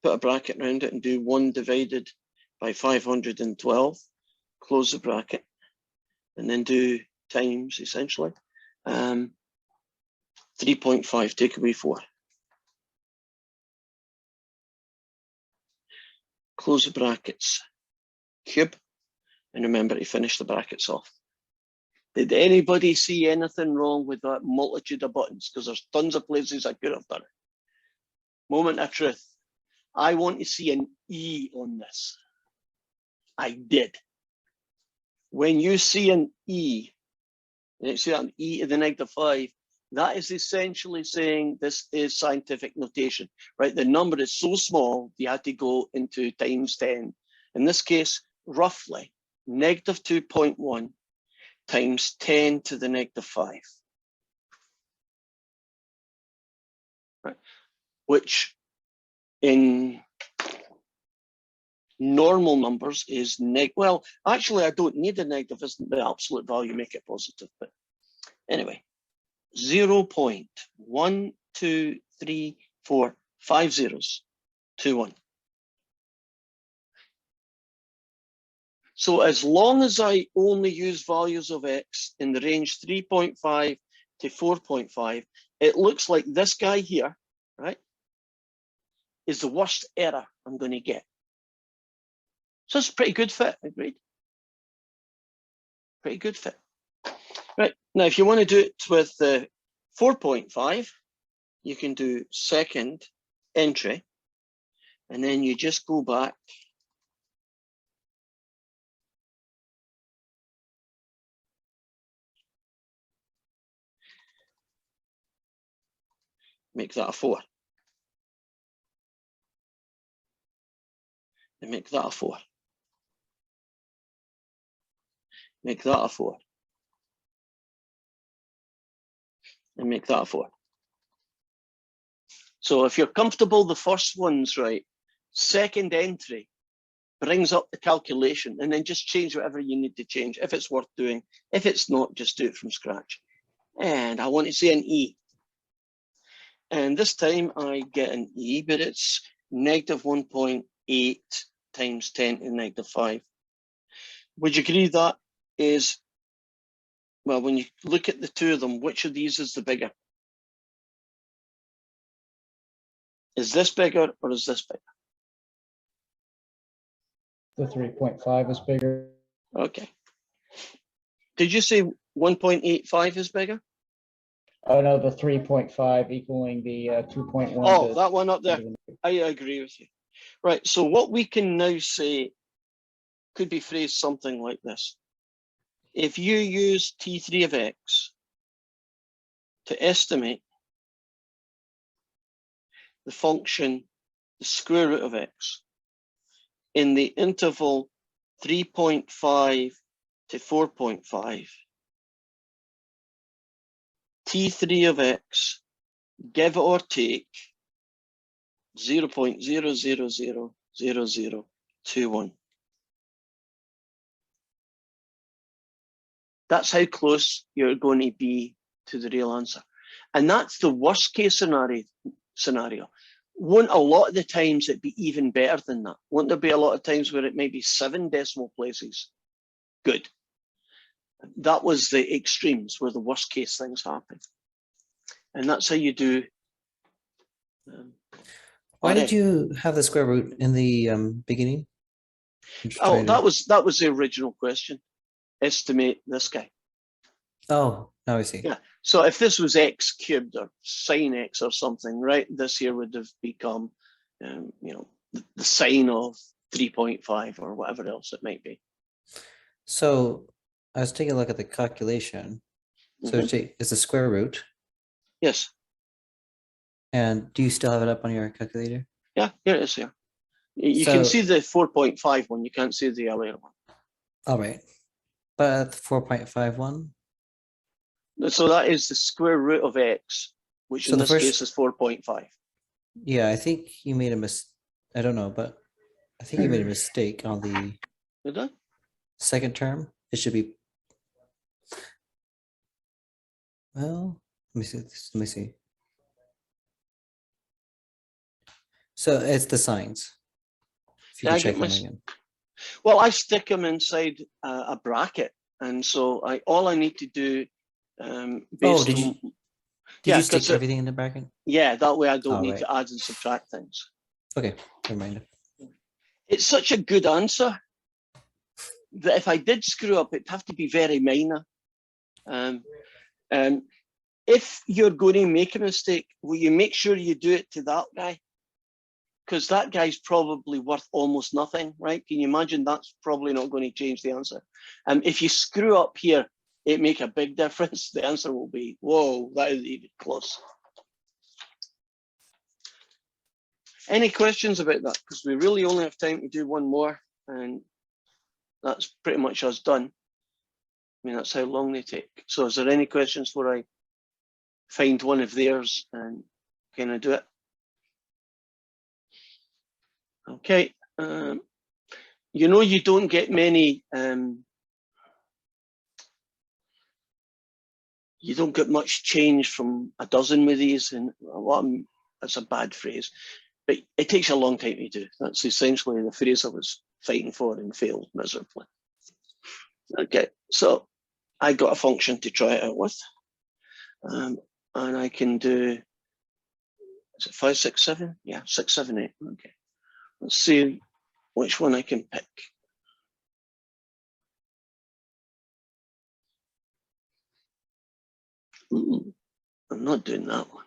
put a bracket around it and do 1 divided by 512, close the bracket, and then do times, essentially, 3.5 take away 4. Close the brackets, cube, and remember to finish the brackets off. Did anybody see anything wrong with that multitude of buttons? Because there's tons of places I could have done it. Moment of truth. I want to see an E on this. I did. When you see an E, and you see an E to the -5, that is essentially saying this is scientific notation, right? The number is so small, you had to go into times 10. In this case, roughly -2.1 times 10 to the -5. Right? Which in normal numbers is well, actually, I don't need a negative, isn't the absolute value, make it positive. But anyway, 0.12345 So as long as I only use values of x in the range 3.5 to 4.5, it looks like this guy here, right, is the worst error I'm going to get. So it's a pretty good fit, agreed? Pretty good fit. Right, now if you want to do it with 4.5, you can do second entry, and then you just go back make that a 4. And make that a 4. Make that a 4. And make that a 4. So if you're comfortable, the first one's right, second entry brings up the calculation, and then just change whatever you need to change if it's worth doing. If it's not, just do it from scratch. And I want to say an E. And this time I get an E, but it's -1.8 times 10 to the -5. Would you agree that is, well, when you look at the two of them, which of these is the bigger? Is this bigger or is this bigger? The 3.5 is bigger. Okay. Did you say 1.85 is bigger? Oh, no, the 3.5 equaling the 2.1. Oh, that one up there. I agree with you. Right, so what we can now say could be phrased something like this. If you use T3 of x to estimate the function, the square root of x, in the interval 3.5 to 4.5, T3 of x, give or take 0.0000021. That's how close you're going to be to the real answer. And that's the worst case scenario. Won't a lot of the times it be even better than that? Won't there be a lot of times where it may be 7 decimal places? Good. That was the extremes where the worst case things happen. And that's how you do. Why did you have the square root in the beginning? Oh, that was the original question. Estimate this guy. Oh, now I see. Yeah. So if this was x cubed or sine x or something, right, this here would have become, the sine of 3.5 or whatever else it might be. So I was taking a look at the calculation. So it's the square root. Yes. And do you still have it up on your calculator? Yeah, here it is here. You can see the 4.5 one. You can't see the earlier one. All right. But 4.51. So that is the square root of x, which So in the this first- case is 4.5. Yeah, I think you made a I don't know, but I think you made a mistake on the Did I? second term. It should be. Well, let me see. Let me see. So it's the signs. If you Yeah, can I get check my them again. Well, I stick them inside a bracket, and so all I need to do, based did on you yeah, you stick 'cause everything in the bracket? yeah, that way I don't Oh, need right. to add and subtract things. Okay, never mind. It's such a good answer that if I did screw up, it'd have to be very minor. If you're going to make a mistake, will you make sure you do it to that guy? Because that guy's probably worth almost nothing, right? Can you imagine? That's probably not going to change the answer. If you screw up here, it make a big difference. The answer will be, whoa, that is even close. Any questions about that? Because we really only have time to do one more, and that's pretty much us done. I mean, that's how long they take. So is there any questions before I find one of theirs and kind of do it? Okay. You know, you don't get many, you don't get much change from a dozen with these, and that's a bad phrase, but it takes a long time to do. That's essentially the phrase I was fighting for and failed miserably. Okay, so I got a function to try it out with, and I can do, is it 5, 6, 7? Yeah, 6, 7, 8. Okay, let's see which one I can pick. Ooh, I'm not doing that one.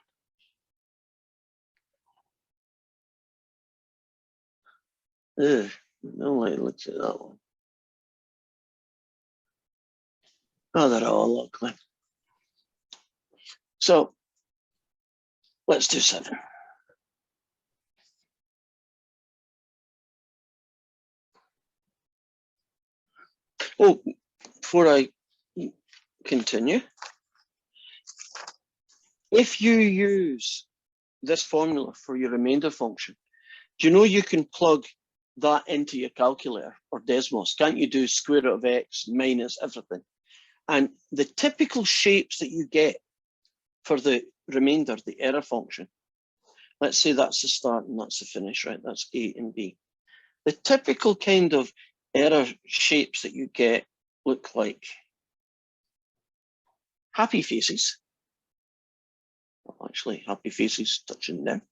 Ugh, I don't like looks at that one. Oh, they're all ugly. So let's do 7. Oh, before I continue, if you use this formula for your remainder function, do you know you can plug that into your calculator or Desmos? Can't you do square root of x minus everything? And the typical shapes that you get for the remainder, the error function, let's say that's the start and that's the finish, right? That's A and B. The typical kind of error shapes that you get look like happy faces. Well, actually, happy faces touching there.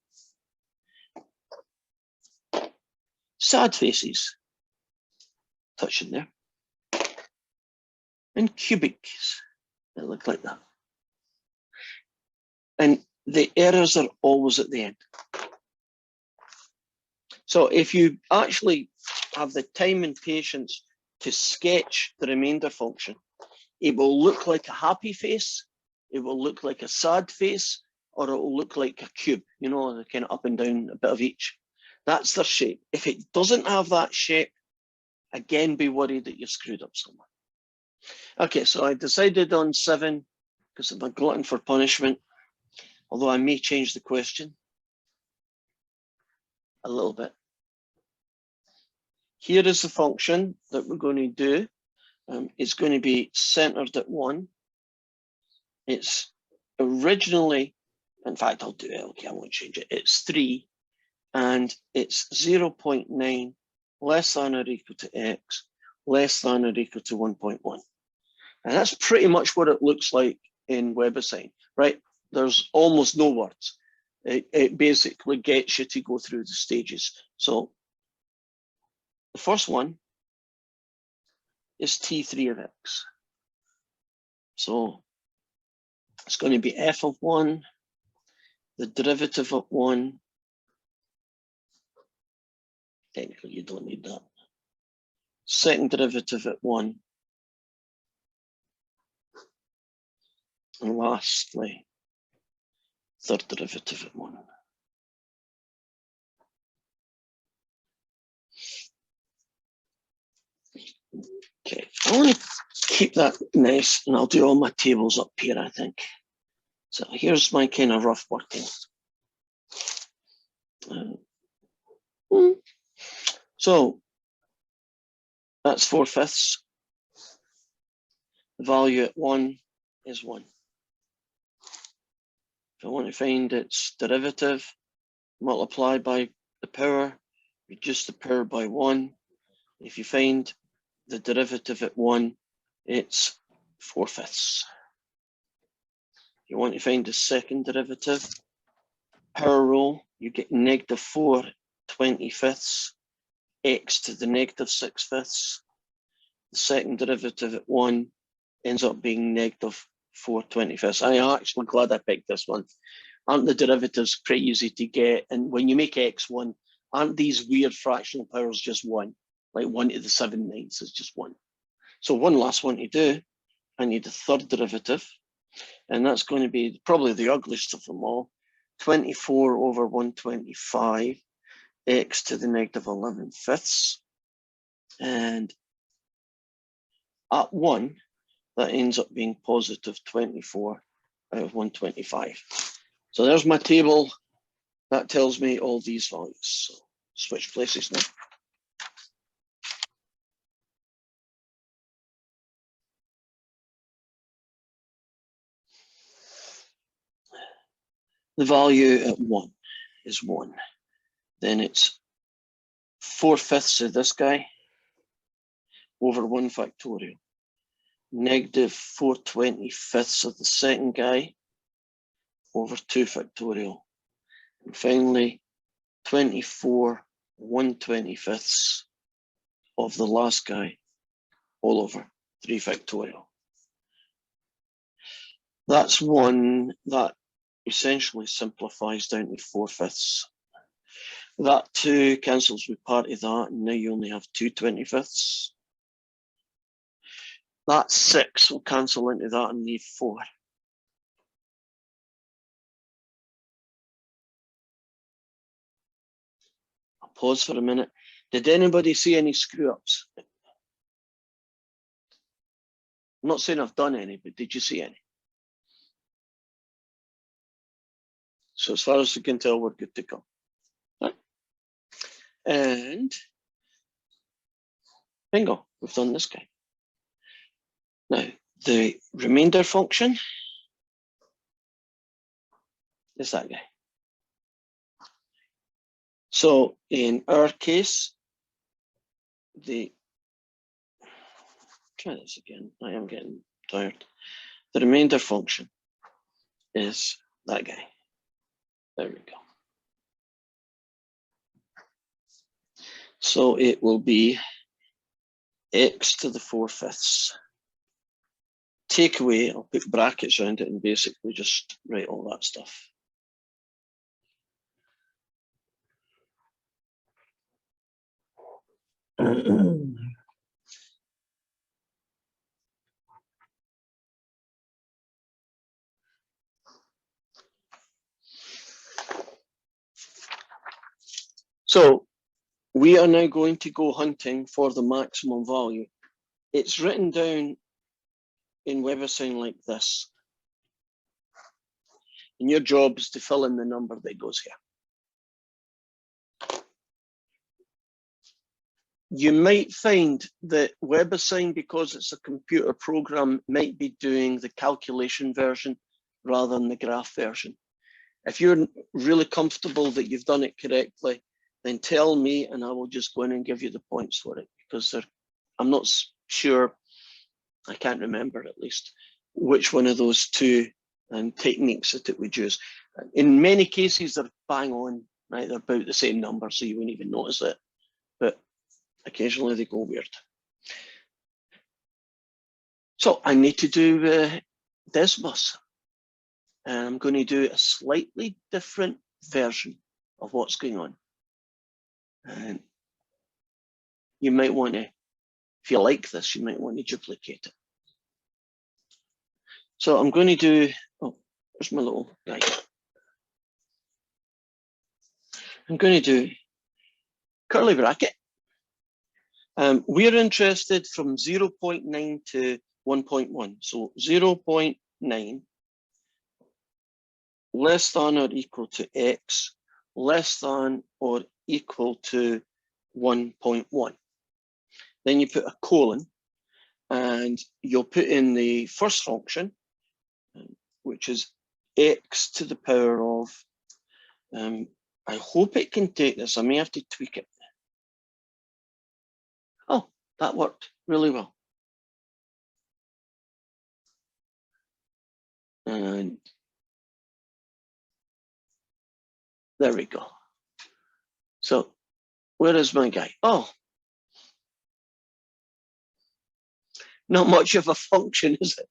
Sad faces touching there. And cubics that look like that. And the errors are always at the end. So if you actually have the time and patience to sketch the remainder function, it will look like a happy face, it will look like a sad face, or it will look like a cube, you know, the kind of up and down, a bit of each. That's their shape. If it doesn't have that shape, again, be worried that you've screwed up somewhere. Okay, so I decided on 7 because I'm a glutton for punishment, although I may change the question a little bit. Here is the function that we're going to do. It's going to be centered at 1. It's originally, in fact, I'll do it. Okay, I won't change it. It's 3, and it's 0.9 less than or equal to x, less than or equal to 1.1. And that's pretty much what it looks like in WebAssign, right? There's almost no words. It basically gets you to go through the stages. So the first one is T3 of x. So it's going to be f of 1, the derivative of 1. Technically, you don't need that. Second derivative at 1. And lastly, third derivative at 1. Okay, I want to keep that nice, and I'll do all my tables up here, I think. So here's my kind of rough working. So that's 4/5. The value at 1 is 1. If I want to find its derivative, multiply by the power, reduce the power by 1. If you find the derivative at 1, it's 4/5. You want to find the second derivative, power rule, you get -4/25, x to the -6/5. The second derivative at 1 ends up being -4/25. I'm actually glad I picked this one. Aren't the derivatives pretty easy to get? And when you make x1, aren't these weird fractional powers just 1? Like 1 to the 7/9 is just 1. So one last one to do, I need the third derivative, and that's going to be probably the ugliest of them all, 24/125, x to the -11/5. And at 1, that ends up being +24/125. So there's my table. That tells me all these values. So switch places now. The value at 1 is 1. Then it's 4/5 of this guy over 1 factorial. -4/25 of the second guy over 2 factorial. And finally, 24/125 of the last guy all over 3 factorial. That's 1 that essentially simplifies down to 4/5. That 2 cancels with part of that, and now you only have 2/25. That 6 will cancel into that and leave 4. I'll pause for a minute. Did anybody see any screw ups? I'm not saying I've done any, but did you see any? So as far as we can tell, we're good to go. Right. And bingo, we've done this guy. Now, the remainder function is that guy. So in our case, try this again. I am getting tired. The remainder function is that guy. There we go. So it will be x to the 4/5. Take away, I'll put brackets around it and basically just write all that stuff. So we are now going to go hunting for the maximum value. It's written down in WebAssign like this. And your job is to fill in the number that goes here. You might find that WebAssign, because it's a computer program, might be doing the calculation version rather than the graph version. If you're really comfortable that you've done it correctly, then tell me and I will just go in and give you the points for it, because I'm not sure, I can't remember at least, which one of those two techniques that it would use. In many cases, they're bang on, right? They're about the same number, so you wouldn't even notice it. But occasionally they go weird. So I need to do Desmos. And I'm going to do a slightly different version of what's going on. And you might want to, if you like this, you might want to duplicate it. So I'm going to do, oh, there's my little guy. I'm going to do curly bracket. We're interested from 0.9 to 1.1. So 0.9 less than or equal to x less than or equal to 1.1. Then you put a colon and you'll put in the first function, which is x to the power of, I hope it can take this. I may have to tweak it. Oh, that worked really well. And there we go. So where is my guy? Oh, not much of a function, is it?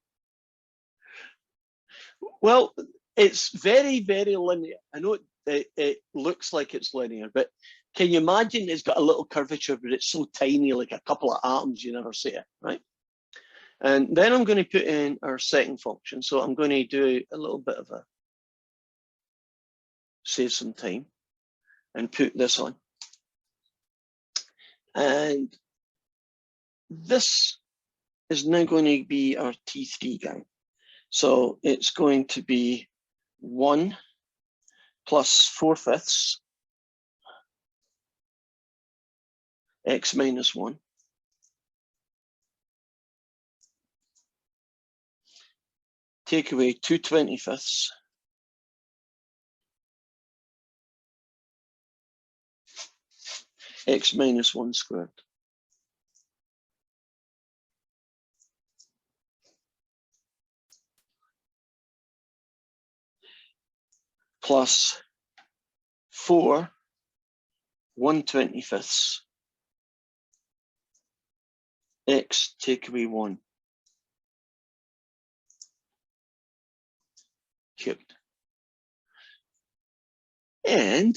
Well, it's very, very linear. I know it looks like it's linear, but can you imagine it's got a little curvature, but it's so tiny, like a couple of atoms, you never see it, right? And then I'm going to put in our second function. So I'm going to do a little bit of a, save some time and put this on. And this is now going to be our T3 guy. So it's going to be 1 plus 4/5 x minus 1 take away 2/25 x minus 1 squared plus 4 1/25 x take away 1 cubed. And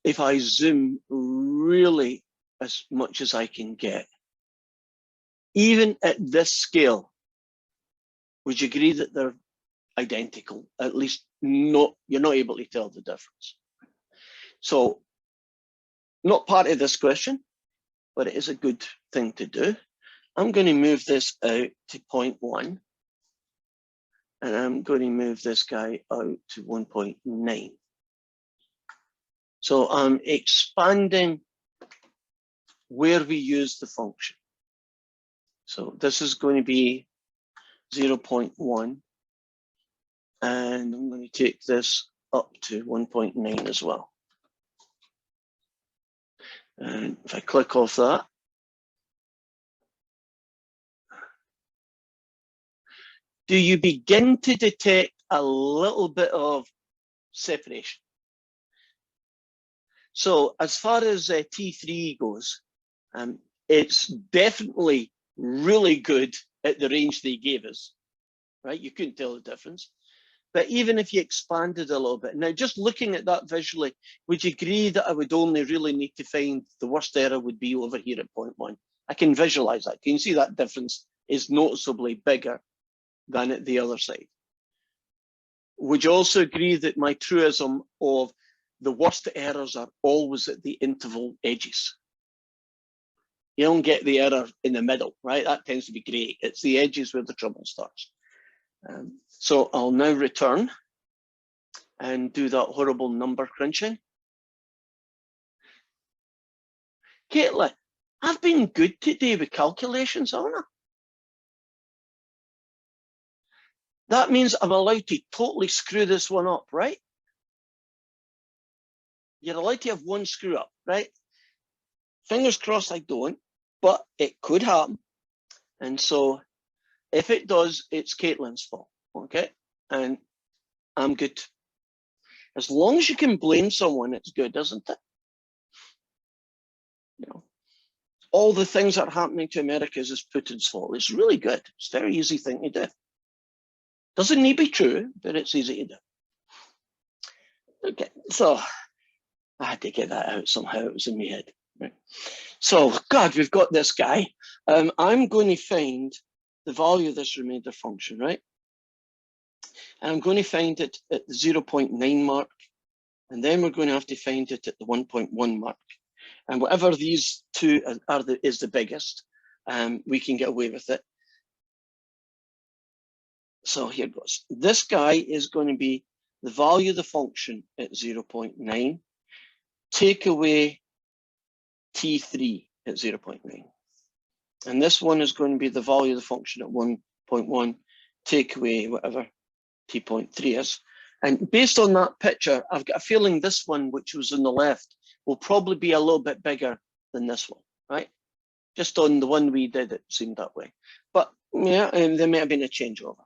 if I zoom really as much as I can get, even at this scale, would you agree that they're identical? At least you're not able to tell the difference. So not part of this question, but it is a good thing to do. I'm going to move this out to 0.1. And I'm going to move this guy out to 1.9. So I'm expanding where we use the function. So this is going to be 0.1. And I'm going to take this up to 1.9 as well. And if I click off that, do you begin to detect a little bit of separation? So as far as T3 goes, it's definitely really good at the range they gave us, right? You couldn't tell the difference. But even if you expanded a little bit, now just looking at that visually, would you agree that I would only really need to find the worst error would be over here at 0.1? I can visualize that. Can you see that difference is noticeably bigger than at the other side? Would you also agree that my truism of the worst errors are always at the interval edges? You don't get the error in the middle, right? That tends to be great. It's the edges where the trouble starts. So I'll now return and do that horrible number crunching. Caitlin, I've been good today with calculations, haven't I? That means I'm allowed to totally screw this one up, right? You're allowed to have one screw up, right? Fingers crossed I don't, but it could happen. And so if it does, it's Caitlin's fault, okay? And I'm good. As long as you can blame someone, it's good, isn't it? You know, all the things that are happening to America is Putin's fault. It's really good. It's a very easy thing to do. Doesn't need to be true, but it's easy to do. Okay, so I had to get that out somehow. It was in my head. Right. So, God, we've got this guy. I'm going to find the value of this remainder function, right? And I'm going to find it at the 0.9 mark. And then we're going to have to find it at the 1.1 mark. And whatever these two is the biggest, we can get away with it. So here goes. This guy is going to be the value of the function at 0.9. Take away T3 at 0.9. And this one is going to be the value of the function at 1.1. Take away whatever T.3 is. And based on that picture, I've got a feeling this one, which was on the left, will probably be a little bit bigger than this one, right? Just on the one we did, it seemed that way. But yeah, there may have been a changeover.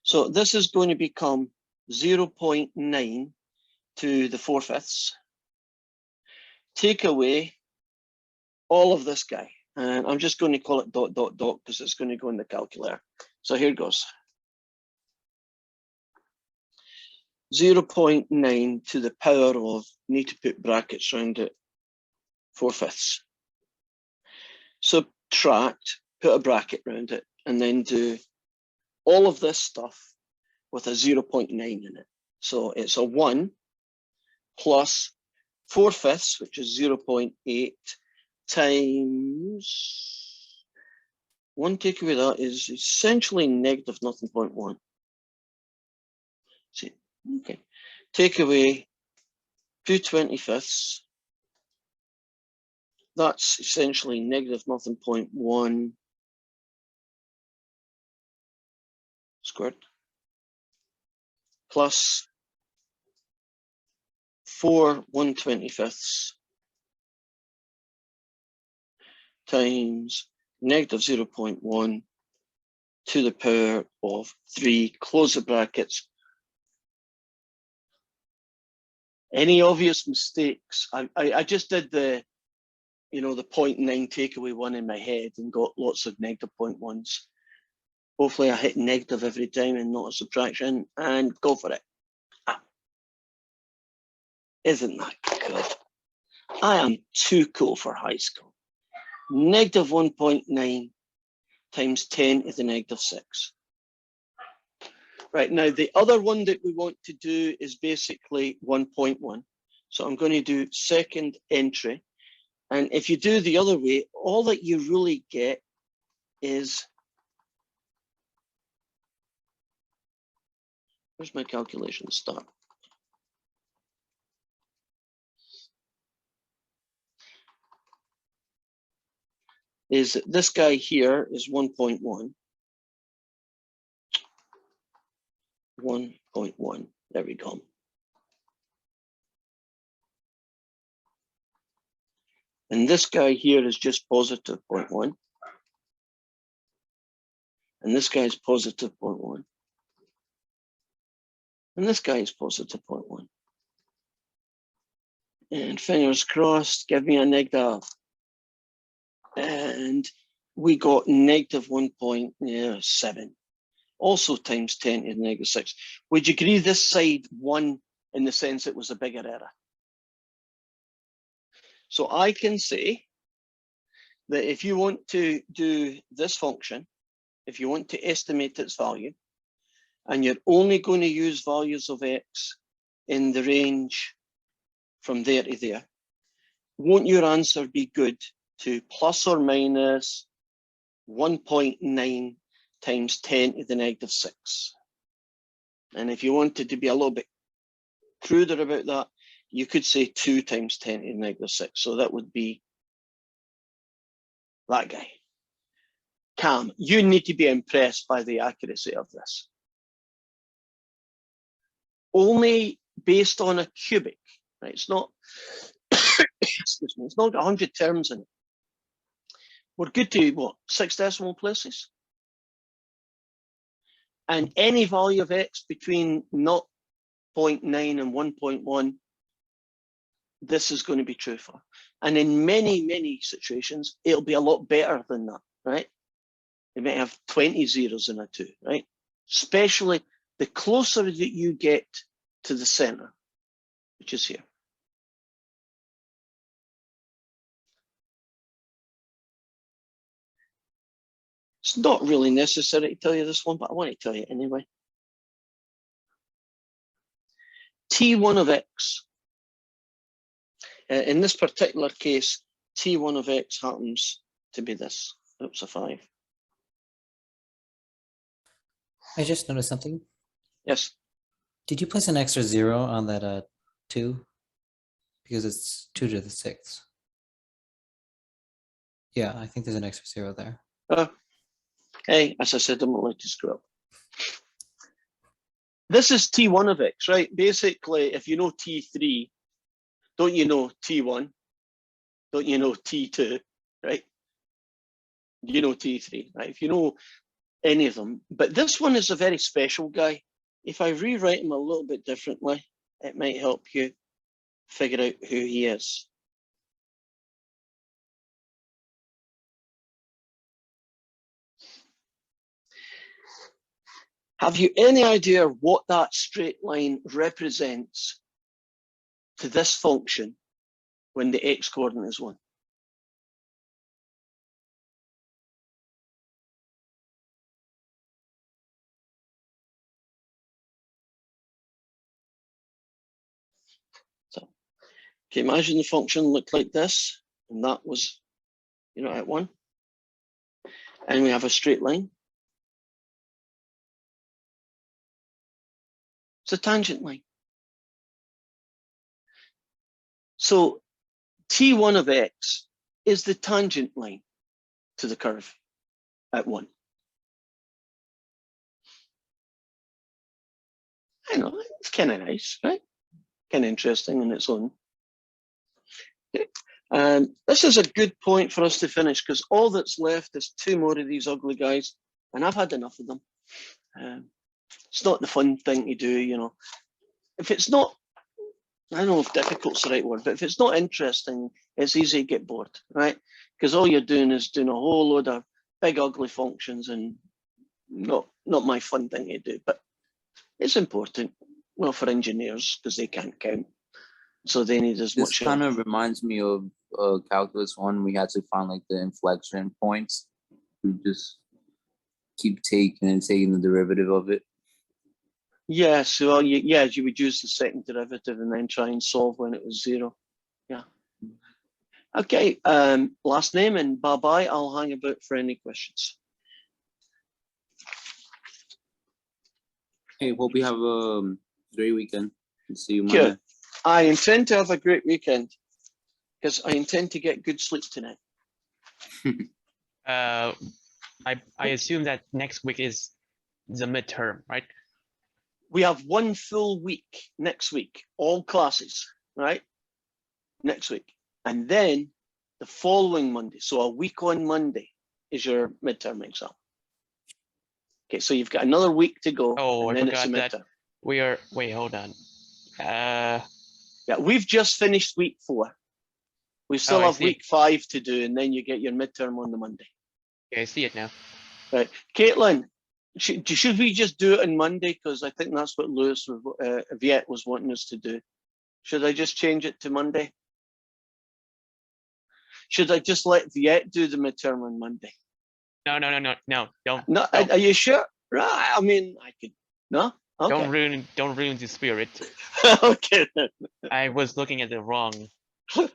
So this is going to become 0.9 to the 4/5. Take away all of this guy. And I'm just going to call it ... because it's going to go in the calculator. So here goes. 0.9 to the power of, need to put brackets around it, 4/5. Subtract, put a bracket around it, and then do all of this stuff with a 0.9 in it. So it's a 1 plus 4/5, which is 0.8 times 1. Take away that is essentially negative 0.1. See, okay. Take away 2/25. That's essentially negative 0.1 squared plus 4 1/25 times negative 0.1 to the power of 3, close the brackets. Any obvious mistakes? I just did the, the 0.9 takeaway one in my head and got lots of negative 0.1s. Hopefully I hit negative every time and not a subtraction, and go for it. Isn't that good? I am too cool for high school. Negative 1.9 times 10 to the negative 6. Right, now the other one that we want to do is basically 1.1. So I'm going to do second entry. And if you do the other way, all that you really get is, where's my calculation start? Is this guy here is 1.1. 1.1, there we go. And this guy here is just positive 0.1. And this guy is positive 0.1. And this guy is positive 0.1. And fingers crossed, give me a negative. And we got negative 1.7. Also times 10 to the negative 6. Would you agree this side won in the sense it was a bigger error? So I can say that if you want to do this function, if you want to estimate its value, and you're only going to use values of x in the range from there to there, won't your answer be good to plus or minus 1.9 times 10 to the negative 6? And if you wanted to be a little bit cruder about that, you could say 2 times 10 to the negative 6. So that would be that guy. Cam, you need to be impressed by the accuracy of this. Only based on a cubic, right? It's not, excuse me, it's not 100 terms in it. We're good to what, 6 decimal places? And any value of x between 0.9 and 1.1, this is going to be true for. And in many, many situations, it'll be a lot better than that, right? It might have 20 zeros in a 2, right? Especially the closer that you get to the center, which is here. It's not really necessary to tell you this one, but I want to tell you anyway. T1 of x, in this particular case, T1 of X happens to be this. Oops, a 5. I just noticed something. Yes. Did you place an extra 0 on that 2? Because it's 2 to the 6th. Yeah, I think there's an extra 0 there. Hey, as I said, I'm not like to screw up. This is T1 of X, right? Basically, if you know T3, don't you know T1? Don't you know T2, right? You know T3, right? If you know any of them. But this one is a very special guy. If I rewrite him a little bit differently, it might help you figure out who he is. Have you any idea what that straight line represents to this function when the X coordinate is 1? So, okay, imagine the function looked like this, and that was, at 1. And we have a straight line. It's a tangent line. So T1 of X is the tangent line to the curve at 1. I know, it's kind of nice, right? Kind of interesting in its own. Okay. This is a good point for us to finish because all that's left is 2 more of these ugly guys, and I've had enough of them. It's not the fun thing to do, If it's not, I don't know if difficult's the right word, but if it's not interesting, it's easy to get bored, right? Because all you're doing is doing a whole load of big ugly functions, and not my fun thing to do, but it's important, well, for engineers because they can't count, so they need as This much. kind of reminds me of calculus 1. We had to find like the inflection points. We just keep taking the derivative of it. Yeah, so you would use the second derivative and then try and solve when it was 0. Yeah. Okay, last name and bye-bye. I'll hang about for any questions. Hey, hope you have a great weekend. See you Sure. Monday. I intend to have a great weekend because I intend to get good sleep tonight. I assume that next week is the midterm, right? We have 1 full week next week, all classes, right? Next week. And then the following Monday, so a week on Monday, is your midterm exam. Okay, so you've got another week to go. Oh, and I then it's a forgot that midterm. wait, hold on. Yeah, we've just finished week 4. We still I have see. week 5 to do, and then you get your midterm on the Monday. Okay, I see it now. Right, Caitlin, should we just do it on Monday? Because I think that's what Viet was wanting us to do. Should I just change it to Monday? Should I just let Viet do the midterm on Monday? No, don't. No, don't. are you sure? Right, I mean, I could. No, okay. Don't ruin the spirit. Okay, then. I was looking at the wrong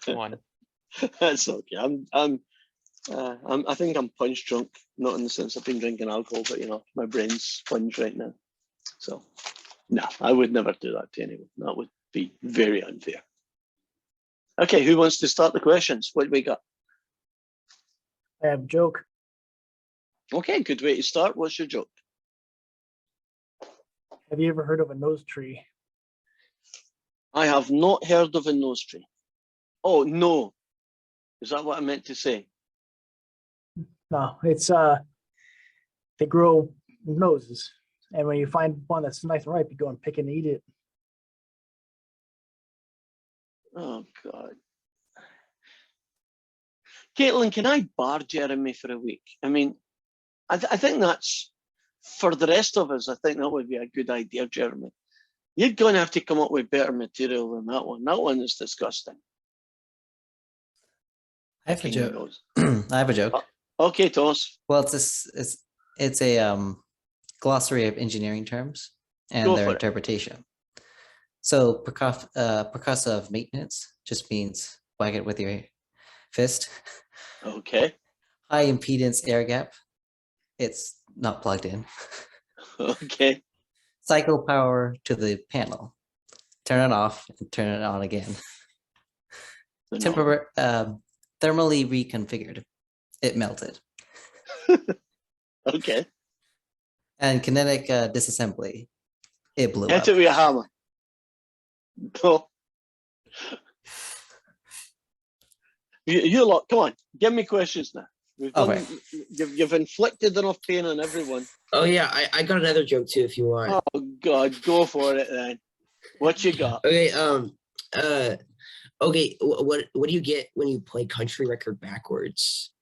one. That's okay. I think I'm punch drunk, not in the sense I've been drinking alcohol, but my brain's sponge right now. So, no, I would never do that to anyone. That would be very unfair. Okay, who wants to start the questions? What do we got? I have a joke. Okay, good way to start. What's your joke? Have you ever heard of a nose tree? I have not heard of a nose tree. Oh, no. Is that what I meant to say? No, it's they grow noses, and when you find one that's nice and ripe, you go and pick and eat it. Oh, God. Caitlin, can I bar Jeremy for a week? I mean, I think that's, for the rest of us, I think that would be a good idea, Jeremy. You're going to have to come up with better material than that one. That one is disgusting. I have a Picking your joke. nose. I have a joke. Okay, Thomas. Well, it's a glossary of engineering terms and Go their for it. interpretation. So percussive maintenance just means whack it with your fist. Okay. High impedance air gap. It's not plugged in. Okay. Cycle power to the panel. Turn it off and turn it on again. Thermally reconfigured. It melted. Okay. And kinetic disassembly. It blew Hit up. it with a hammer. Go. You lot, come on, give me questions now. We've done. Okay. You've inflicted enough pain on everyone. Oh yeah, I got another joke too if you want. Oh God, go for it then. What you got? Okay, okay, what do you get when you play country record backwards?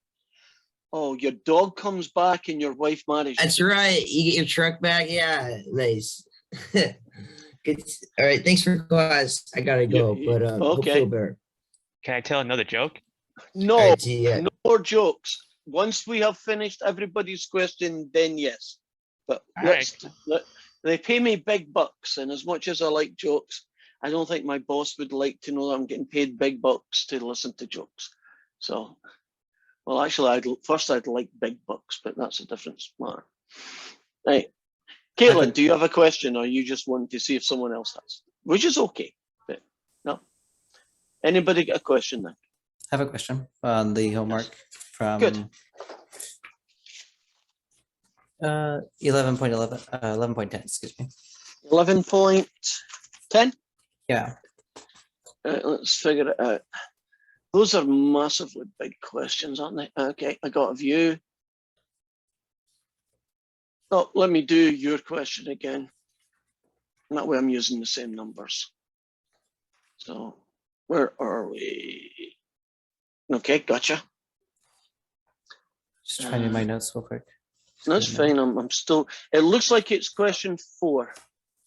Oh, your dog comes back and your wife marries you. That's right. You get your truck back. Yeah, nice. Good. All right, thanks for class. I gotta go, but hope you okay. feel better. Can I tell another joke? No, All right, see ya. no more jokes. Once we have finished everybody's question, then yes. But All right. they pay me big bucks, and as much as I like jokes, I don't think my boss would like to know that I'm getting paid big bucks to listen to jokes. So, well, actually, I'd like big bucks, but that's a different matter. Right. Caitlin, do you have a question, or you just want to see if someone else has? Which is okay, but no. Anybody got a question then? I have a question on the homework from Good. 11.10, excuse me. 11.10. Yeah. Let's figure it out. Those are massively big questions, aren't they? Okay, I got a view. Oh, let me do your question again. That way I'm using the same numbers. So where are we? Okay, gotcha. Just trying to do my notes real quick. That's fine. I'm still. It looks like it's question 4.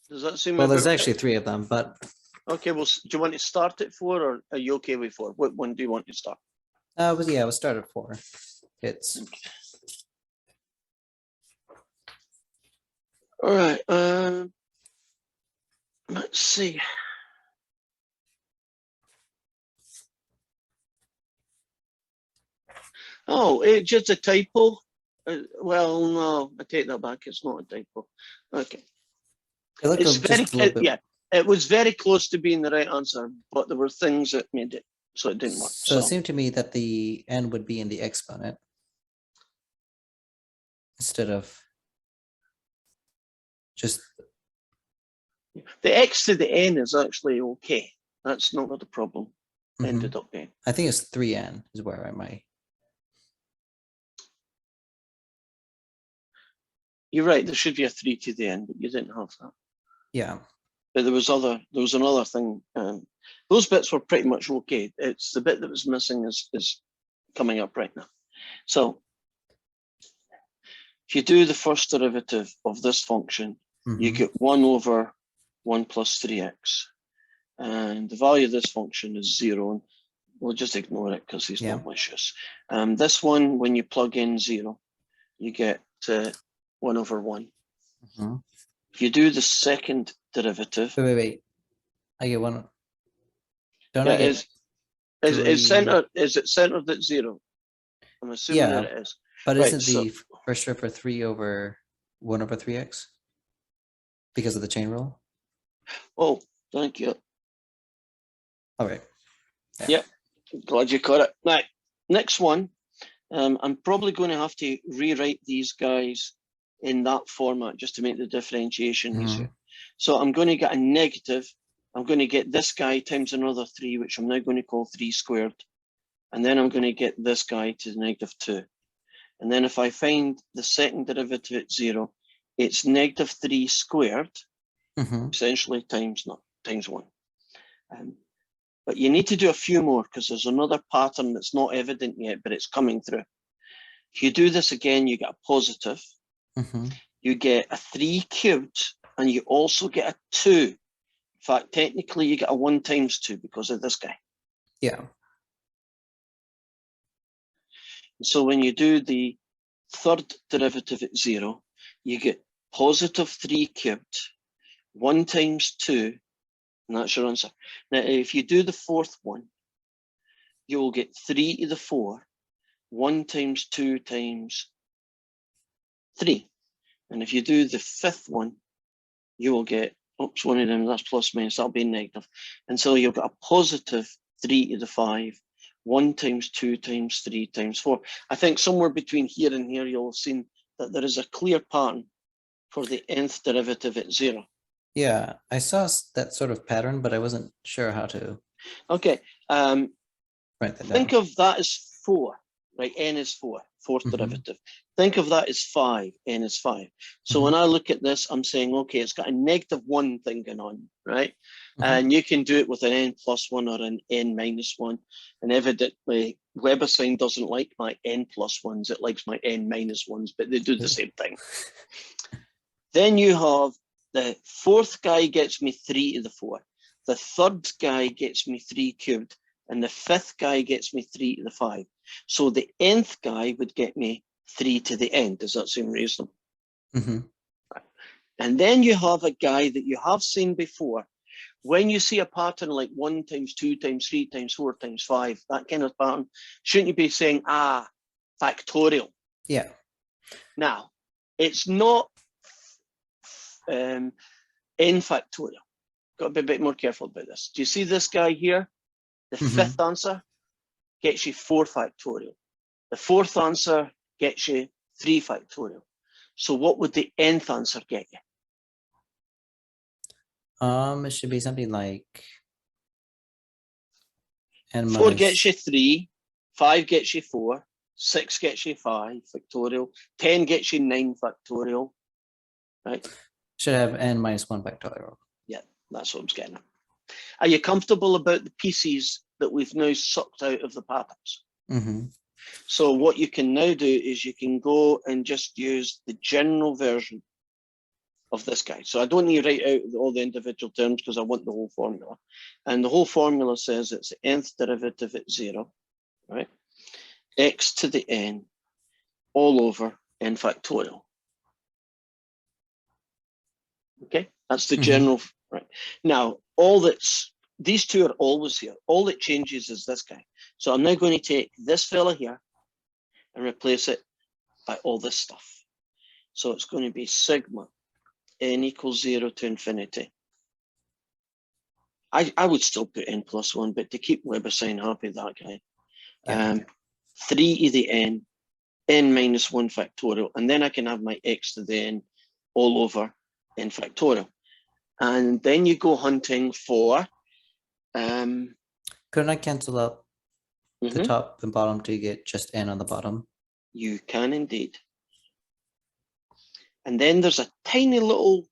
Does that seem? Well, there's about actually right? 3 of them, but Okay. Well, do you want to start at 4, or are you okay with 4? What one do you want to start? we'll start at 4. It's All right. Let's see. Oh, it's just a typo. Well, no, I take that back. It's not a typo. Okay. it looked It's very, just a little bit. yeah, it was very close to being the right answer, but there were things that made it so it didn't work. So it seemed to me that the n would be in the exponent instead of just the x to the n is actually okay. That's not what the problem ended up being. I think it's 3n is where I might. You're right. There should be a 3 to the n, but you didn't have that. Yeah. But there was another thing. Those bits were pretty much okay. It's the bit that was missing is coming up right now. So if you do the first derivative of this function, you get 1 over 1 plus 3x. And the value of this function is 0. And we'll just ignore it because he's not malicious. This one, when you plug in 0, you get 1 over 1. If you do the second derivative, Wait. I get 1. Don't yeah, I get is it centered at 0? I'm assuming that it is. But Right, isn't the first derivative 3 over 1 over 3x because of the chain rule? Oh, thank you. All right. Yep, glad you caught it. Right, next one. I'm probably going to have to rewrite these guys in that format just to make the differentiation easier. So I'm going to get a negative. I'm going to get this guy times another 3, which I'm now going to call 3 squared. And then I'm going to get this guy to the negative 2. And then if I find the second derivative at 0, it's negative 3 squared, essentially times 1. But you need to do a few more because there's another pattern that's not evident yet, but it's coming through. If you do this again, you get a positive. You get a 3 cubed, and you also get a 2. In fact, technically, you get a 1 times 2 because of this guy. Yeah. So when you do the third derivative at 0, you get positive 3 cubed, 1 times 2, and that's your answer. Now, if you do the fourth one, you will get 3 to the 4, 1 times 2 times 3. And if you do the fifth one, you will get, oops, one of them, that's plus minus, that'll be negative. And so you've got a positive 3 to the 5, 1 times 2 times 3 times 4. I think somewhere between here and here, you'll have seen that there is a clear pattern for the nth derivative at 0. Yeah, I saw that sort of pattern, but I wasn't sure how to Okay, write that down. think of that as 4, right? N is 4, fourth Mhm. derivative. Think of that as 5, N is 5. So Mhm. when I look at this, I'm saying, okay, it's got a -1 thing going on, right? Mhm. And you can do it with an N plus 1 or an N minus 1. And evidently, WebAssign doesn't like my N plus 1s, it likes my N minus 1s, but they do the same thing. Then you have the fourth guy gets me 3 to the 4. The third guy gets me 3 cubed. And the fifth guy gets me 3 to the 5. So the nth guy would get me 3 to the n. Does that seem reasonable? Mhm. And then you have a guy that you have seen before. When you see a pattern like 1 times 2 times 3 times 4 times 5, that kind of pattern, shouldn't you be saying, factorial? Yeah. Now, it's not n factorial. Got to be a bit more careful about this. Do you see this guy here? The Mhm. fifth answer gets you 4 factorial. The fourth answer gets you 3 factorial. So what would the nth answer get you? It should be something like n 4 minus. gets you 3, 5 gets you 4, 6 gets you 5 factorial, 10 gets you 9 factorial, right? Should have n minus 1 factorial. Yeah, that's what I'm getting at. Are you comfortable about the pieces that we've now sucked out of the patterns? Mm-hmm. So what you can now do is you can go and just use the general version of this guy. So I don't need to write out all the individual terms because I want the whole formula. And the whole formula says it's the nth derivative at 0, right? X to the n all over n factorial. Okay, that's the general, right? Now, these two are always here. All that changes is this guy. So I'm now going to take this fella here and replace it by all this stuff. So it's going to be sigma n equals 0 to infinity. I would still put n plus 1, but to keep WebAssign happy, that guy. 3 to the n minus 1 factorial, and then I can have my x to the n all over n factorial. And then you go hunting for Couldn't I cancel out the mhm, top and bottom to get just n on the bottom? you can indeed. And then there's a tiny little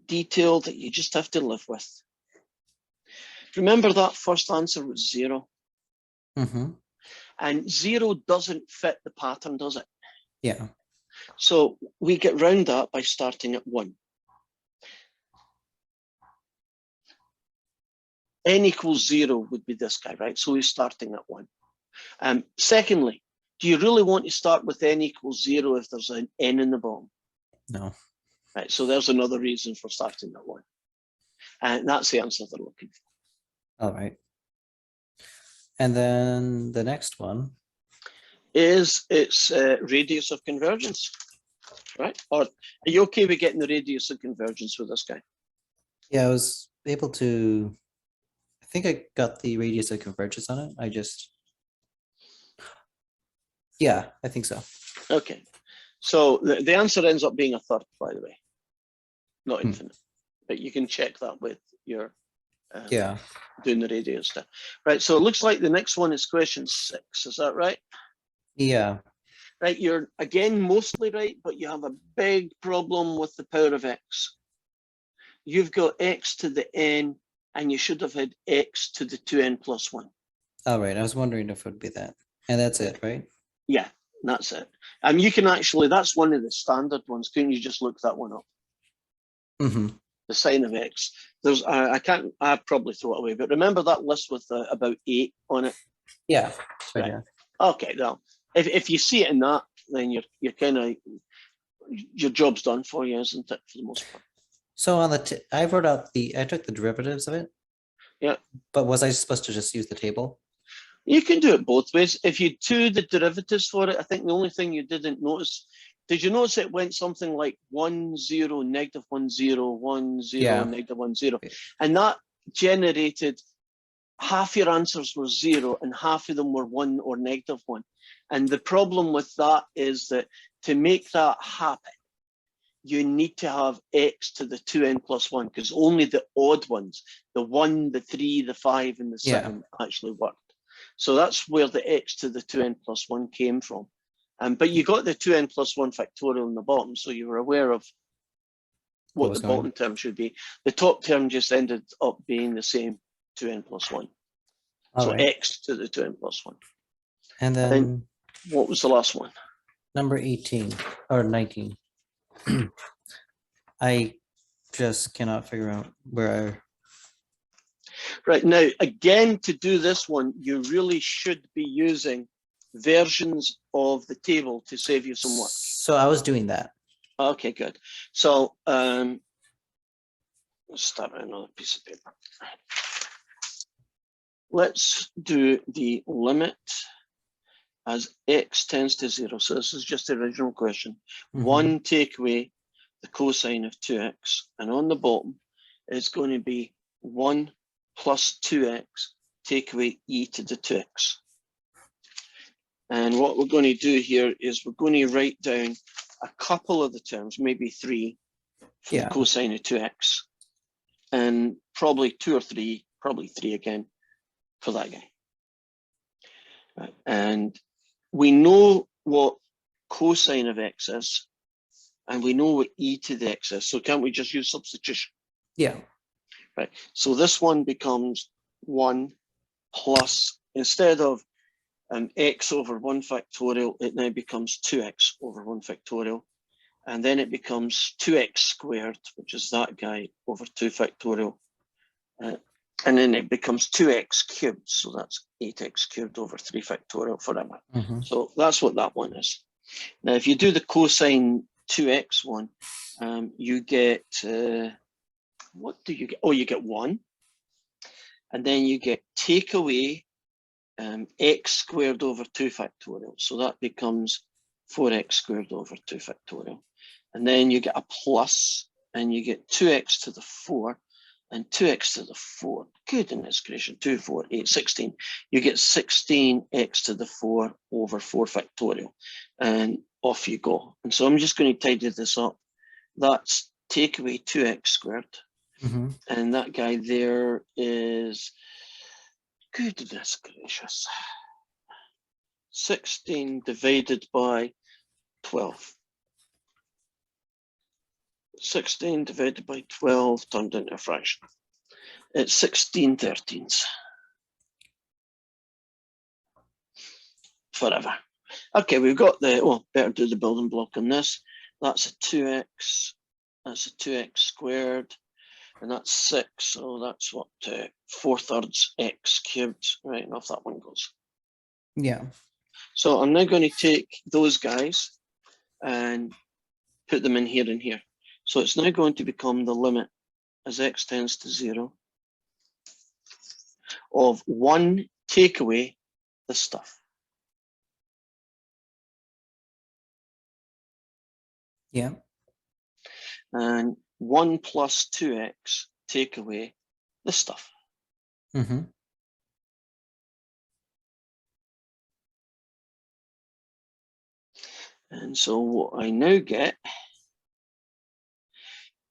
detail that you just have to live with. Remember that first answer was 0, Mm-hmm. and 0 doesn't fit the pattern, does it? Yeah. So we get round that by starting at 1. N equals 0 would be this guy, right? So we're starting at 1. Secondly, do you really want to start with n equals 0 if there's an n in the bottom? No. Right, so there's another reason for starting at 1. And that's the answer they're looking for. All right. And then the next one. Is its radius of convergence, right? Or are you okay with getting the radius of convergence with this guy? Yeah, I was able to. I think I got the radius of convergence on it. I just. Yeah, I think so. Okay, so the answer ends up being a third, by the way, not infinite, but you can check that with your Yeah. doing the radius stuff. Right, so it looks like the next one is question 6, is that right? Yeah. Right, you're again mostly right, but you have a big problem with the power of x. You've got x to the n, and you should have had x to the 2n plus 1. All right. I was wondering if it would be that. And that's it, right? Yeah, that's it. You can actually, that's one of the standard ones. Couldn't you just look that one up? Mm-hmm. The sign of x. There's, I'd probably throw it away, but remember that list with about 8 on it? Yeah. Right. Yeah. Okay, now, if you see it in that, then you're kind of, your job's done for you, isn't it, for the most part? So on I wrote out I took the derivatives of it. Yeah. But was I supposed to just use the table? You can do it both ways. If you do the derivatives for it, I think the only thing you didn't notice, did you notice it went something like 1, 0, negative 1, 0, 1, 0, Yeah. negative 1, 0. And that generated half your answers were 0 and half of them were 1 or negative 1. And the problem with that is that to make that happen, you need to have x to the 2n plus 1, because only the odd ones, the 1, the 3, the 5, and the 7 actually worked. So that's where the x to the 2n plus 1 came from. But you got the 2n plus 1 factorial in the bottom, so you were aware of what was the going. bottom term should be. The top term just ended up being the same, 2n plus 1. All So right. x to the 2n plus 1. And then What was the last one? number 18 or 19. I just cannot figure out where Right, now, again, to do this one, you really should be using versions of the table to save you some work. So I was doing that. Okay, good. So let's start with another piece of paper. Let's do the limit as x tends to 0. So this is just the original question. Mhm. 1 take away the cosine of 2x, and on the bottom it's going to be 1 plus 2x take away e to the 2x. And what we're going to do here is we're going to write down a couple of the terms, maybe 3 for the cosine of 2x, and probably 2 or 3, probably 3 again for that guy. Right. And we know what cosine of x is, and we know what e to the x is. So can't we just use substitution? Yeah. Right. So this one becomes 1 plus, instead of x over 1 factorial, it now becomes 2x over 1 factorial. And then it becomes 2x squared, which is that guy, over 2 factorial. And then it becomes 2x cubed. So that's 8x cubed over 3 factorial forever. Mhm. So that's what that one is. Now, if you do the cosine 2x one, you get, what do you get? Oh, you get 1. And then you get take away x squared over 2 factorial. So that becomes 4x squared over 2 factorial. And then you get a plus, and you get 2x to the 4, and 2x to the 4. Goodness gracious, 2, 4, 8, 16. You get 16x to the 4 over 4 factorial. And off you go. And so I'm just going to tidy this up. That's take away 2x squared. Mhm. And that guy there is, goodness gracious, 16 divided by 12. 16 divided by 12 turned into a fraction. It's 16/13 forever. Okay, we've got the, well, better do the building block on this. That's a 2x, that's a 2x squared, and that's 6, so that's what, 4/3 x cubed, right, and off that one goes. Yeah. So I'm now going to take those guys and put them in here and here. So it's now going to become the limit as x tends to 0 of 1 take away this stuff. Yeah. And 1 plus 2x take away this stuff. Mhm. And so what I now get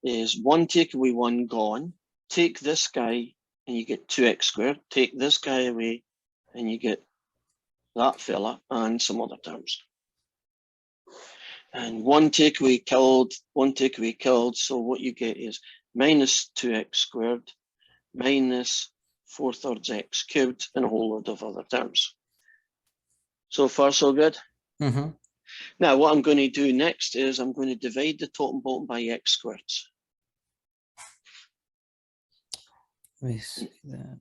is 1 take away 1 gone. Take this guy and you get 2x squared. Take this guy away and you get that fella and some other terms. And 1 take away killed, 1 take away killed. So what you get is minus 2x squared minus 4/3 x cubed and a whole load of other terms. So far, so good. Mhm. Now, what I'm going to do next is I'm going to divide the top and bottom by x squareds. Let me see that.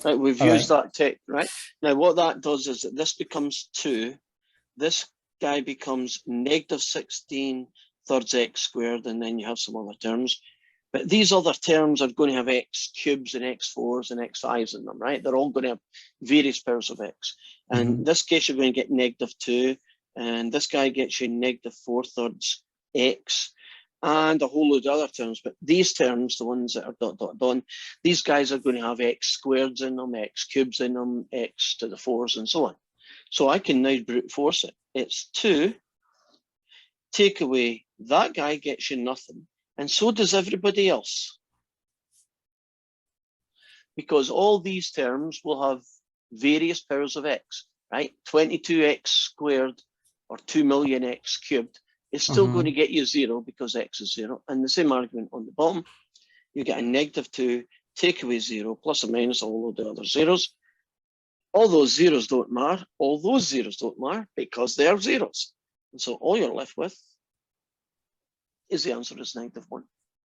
Right, we've All used right. that tech, right? Now, what that does is that this becomes 2. This guy becomes negative 16/3 x squared, and then you have some other terms. But these other terms are going to have x cubes and x4s and x5s in them, right? They're all going to have various powers of x. And in this case, you're going to get -2. And this guy gets you -4/3 x and a whole load of other terms. But these terms, the ones that are ... these guys are going to have x squareds in them, x cubes in them, x to the 4s, and so on. So I can now brute force it. It's 2. Take away that guy gets you nothing. And so does everybody else. Because all these terms will have various powers of x, right? 22x squared or 2,000,000x cubed is still going to get you 0 because x is 0. And the same argument on the bottom, you get a -2, take away 0, plus or minus a whole load of other zeros. All those zeros don't matter. All those zeros don't matter because they're zeros. And so all you're left with is the answer is -1.